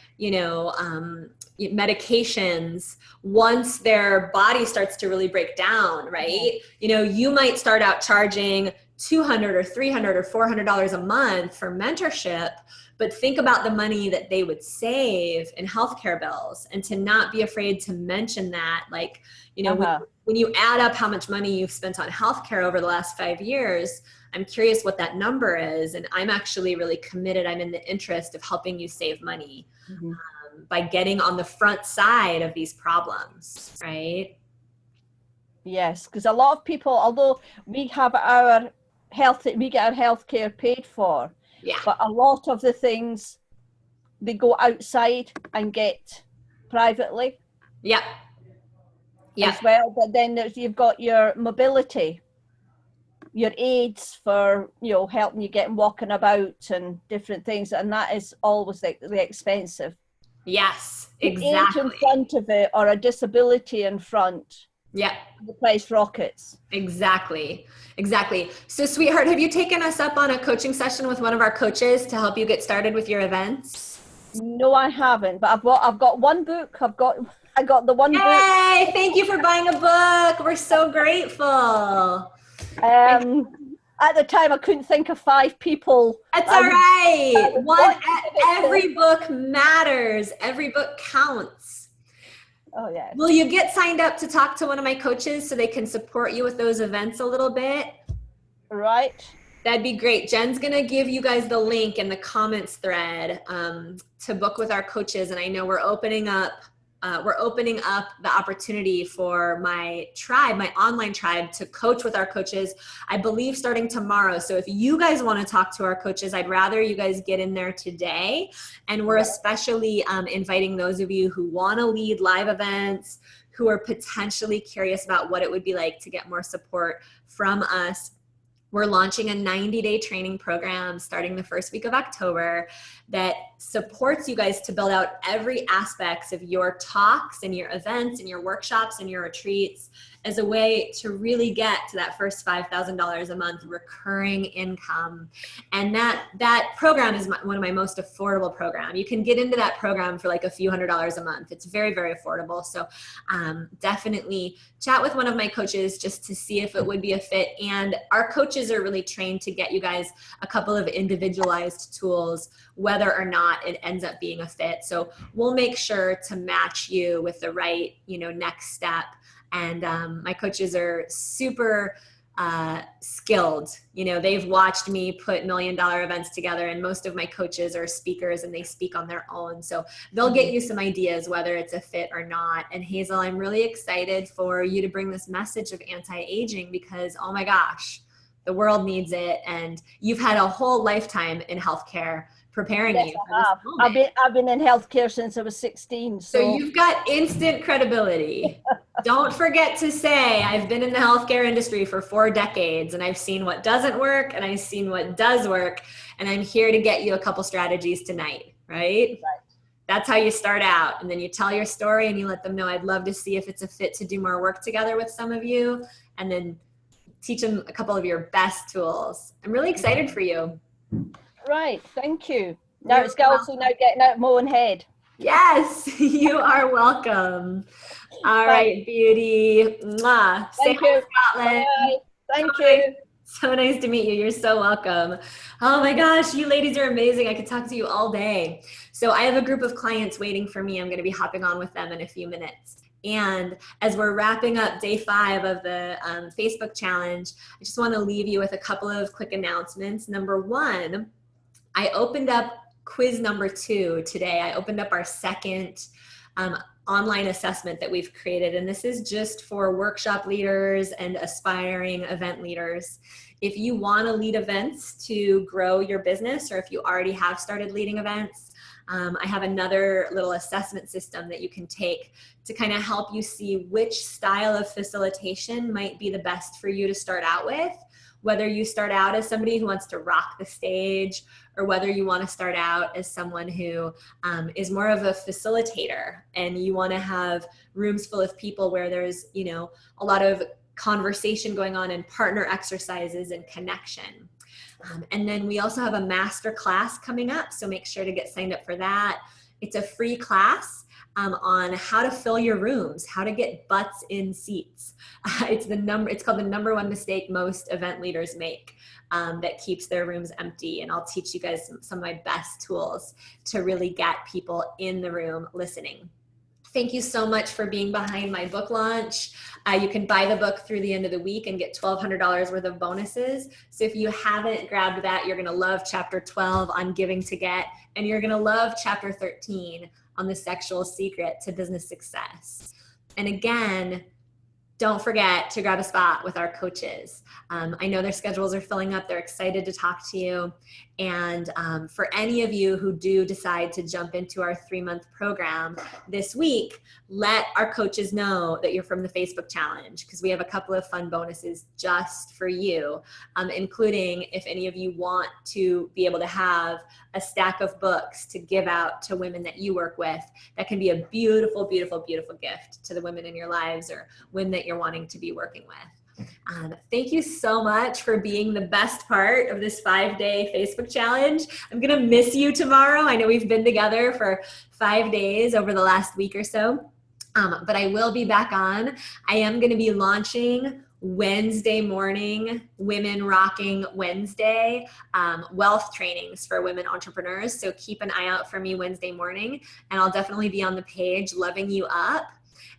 medications once their body starts to really break down, right? You might start out charging $200 or $300 or $400 a month for mentorship, but think about the money that they would save in healthcare bills, and to not be afraid to mention that, when you add up how much money you've spent on healthcare over the last 5 years, I'm curious what that number is. And I'm actually really committed. I'm in the interest of helping you save money. Mm-hmm. By getting on the front side of these problems, right? Yes, because a lot of people, although we have our we get our healthcare paid for, but a lot of the things they go outside and get privately. Yeah. As well, but then you've got your mobility, your aids for helping you get walking about and different things, and that is always really expensive. Yes, Age exactly. in front of it, or a disability in front, Yeah, The price rockets. exactly. Exactly. So, sweetheart, have you taken us up on a coaching session with one of our coaches to help you get started with your events? No, I haven't, but I've got one book. I got the one book. Yay! Thank you for buying a book. We're so grateful. At the time, I couldn't think of 5 people. That's I all would- right. would want to give it to. Every book matters. Every book counts. Oh yeah. Will you get signed up to talk to one of my coaches so they can support you with those events a little bit? Right. That'd be great. Jen's going to give you guys the link in the comments thread to book with our coaches. And I know we're opening up the opportunity for my tribe, my online tribe, to coach with our coaches, I believe starting tomorrow. So if you guys want to talk to our coaches, I'd rather you guys get in there today. And we're especially inviting those of you who want to lead live events, who are potentially curious about what it would be like to get more support from us. We're launching a 90-day training program starting the first week of October that supports you guys to build out every aspect of your talks and your events and your workshops and your retreats as a way to really get to that first $5,000 a month recurring income. And that program is one of my most affordable programs. You can get into that program for like a few $100s a month. It's very, very affordable. So definitely chat with one of my coaches just to see if it would be a fit. And our coaches are really trained to get you guys a couple of individualized tools, whether or not it ends up being a fit. So we'll make sure to match you with the right, next step. And my coaches are super skilled. They've watched me put $1 million events together, and most of my coaches are speakers and they speak on their own. So they'll get you some ideas whether it's a fit or not. And Hazel, I'm really excited for you to bring this message of anti-aging because, oh my gosh, the world needs it. And you've had a whole lifetime in healthcare preparing you for this moment. I've been in healthcare since I was 16. So you've got instant credibility. Don't forget to say, I've been in the healthcare industry for 4 decades and I've seen what doesn't work and I've seen what does work. And I'm here to get you a couple strategies tonight, right? That's how you start out. And then you tell your story and you let them know, I'd love to see if it's a fit to do more work together with some of you. And then teach them a couple of your best tools. I'm really excited for you. Right, thank you. Now it's also now getting out of my own head. Yes, you are welcome. All right, beauty. Mwah. Thank Say hi, you. Scotland. Bye. Thank you. So nice to meet you. You're so welcome. Oh my gosh, you ladies are amazing. I could talk to you all day. So I have a group of clients waiting for me. I'm going to be hopping on with them in a few minutes. And as we're wrapping up day 5 of the Facebook challenge, I just want to leave you with a couple of quick announcements. Number 1, I opened up quiz number 2 today. I opened up our second online assessment that we've created. And this is just for workshop leaders and aspiring event leaders. If you want to lead events to grow your business, or if you already have started leading events, I have another little assessment system that you can take to kind of help you see which style of facilitation might be the best for you to start out with. Whether you start out as somebody who wants to rock the stage, or whether you want to start out as someone who is more of a facilitator and you want to have rooms full of people where there's, a lot of conversation going on and partner exercises and connection. And then we also have a master class coming up, so make sure to get signed up for that. It's a free class on how to fill your rooms, how to get butts in seats. It's called the number 1 mistake most event leaders make that keeps their rooms empty. And I'll teach you guys some of my best tools to really get people in the room listening. Thank you so much for being behind my book launch. You can buy the book through the end of the week and get $1,200 worth of bonuses. So if you haven't grabbed that, you're going to love chapter 12 on giving to get, and you're going to love chapter 13 on the sexual secret to business success. And again, don't forget to grab a spot with our coaches. I know their schedules are filling up. They're excited to talk to you. And for any of you who do decide to jump into our 3-month program this week, let our coaches know that you're from the Facebook challenge, because we have a couple of fun bonuses just for you, including if any of you want to be able to have a stack of books to give out to women that you work with. That can be a beautiful, beautiful, beautiful gift to the women in your lives or women that you're wanting to be working with. Thank you so much for being the best part of this 5-day Facebook challenge. I'm going to miss you tomorrow. I know we've been together for 5 days over the last week or so, but I will be back on. I am going to be launching Wednesday morning, Women Rocking Wednesday, wealth trainings for women entrepreneurs. So keep an eye out for me Wednesday morning, and I'll definitely be on the page loving you up.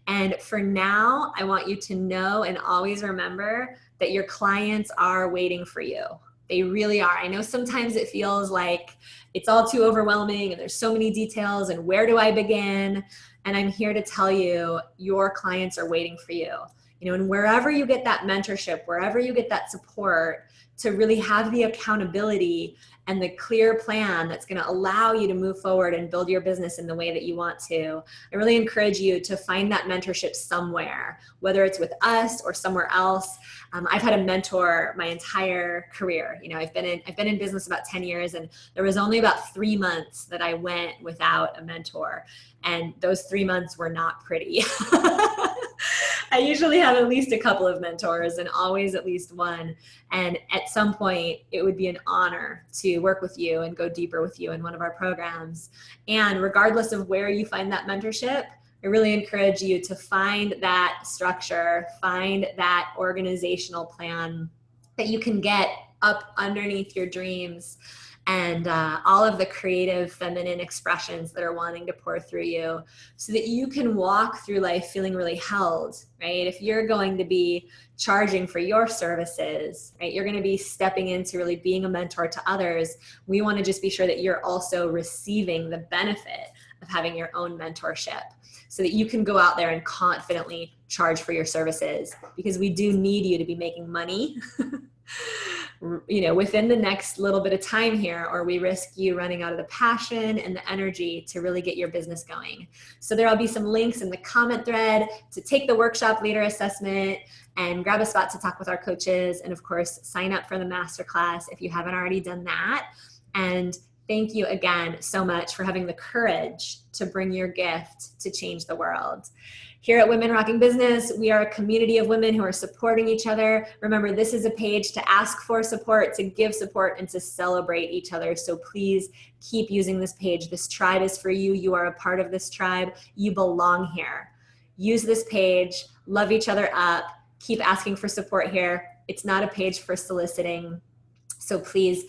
And for now, I want you to know and always remember that your clients are waiting for you. They really are. I know sometimes it feels like it's all too overwhelming and there's so many details and where do I begin? And I'm here to tell you, your clients are waiting for you. And wherever you get that mentorship, wherever you get that support, to really have the accountability and the clear plan that's going to allow you to move forward and build your business in the way that you want to. I really encourage you to find that mentorship somewhere, whether it's with us or somewhere else. I've had a mentor my entire career. I've been in business about 10 years, and there was only about 3 months that I went without a mentor. And those 3 months were not pretty. I usually have at least a couple of mentors, and always at least one. And at some point, it would be an honor to work with you and go deeper with you in one of our programs. And regardless of where you find that mentorship, I really encourage you to find that structure, find that organizational plan that you can get up underneath your dreams, and all of the creative feminine expressions that are wanting to pour through you, so that you can walk through life feeling really held, right? If you're going to be charging for your services, right, you're going to be stepping into really being a mentor to others. We want to just be sure that you're also receiving the benefit of having your own mentorship, so that you can go out there and confidently charge for your services, because we do need you to be making money within the next little bit of time here, or we risk you running out of the passion and the energy to really get your business going. So there'll be some links in the comment thread to take the workshop leader assessment and grab a spot to talk with our coaches. And of course, sign up for the masterclass if you haven't already done that. And thank you again so much for having the courage to bring your gift to change the world. Here at Women Rocking Business, we are a community of women who are supporting each other. Remember, this is a page to ask for support, to give support, and to celebrate each other. So please keep using this page. This tribe is for you. You are a part of this tribe. You belong here. Use this page. Love each other up. Keep asking for support here. It's not a page for soliciting. So please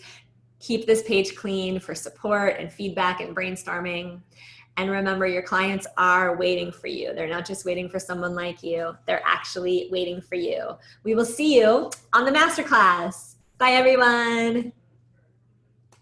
keep this page clean for support and feedback and brainstorming. And remember, your clients are waiting for you. They're not just waiting for someone like you. They're actually waiting for you. We will see you on the masterclass. Bye, everyone.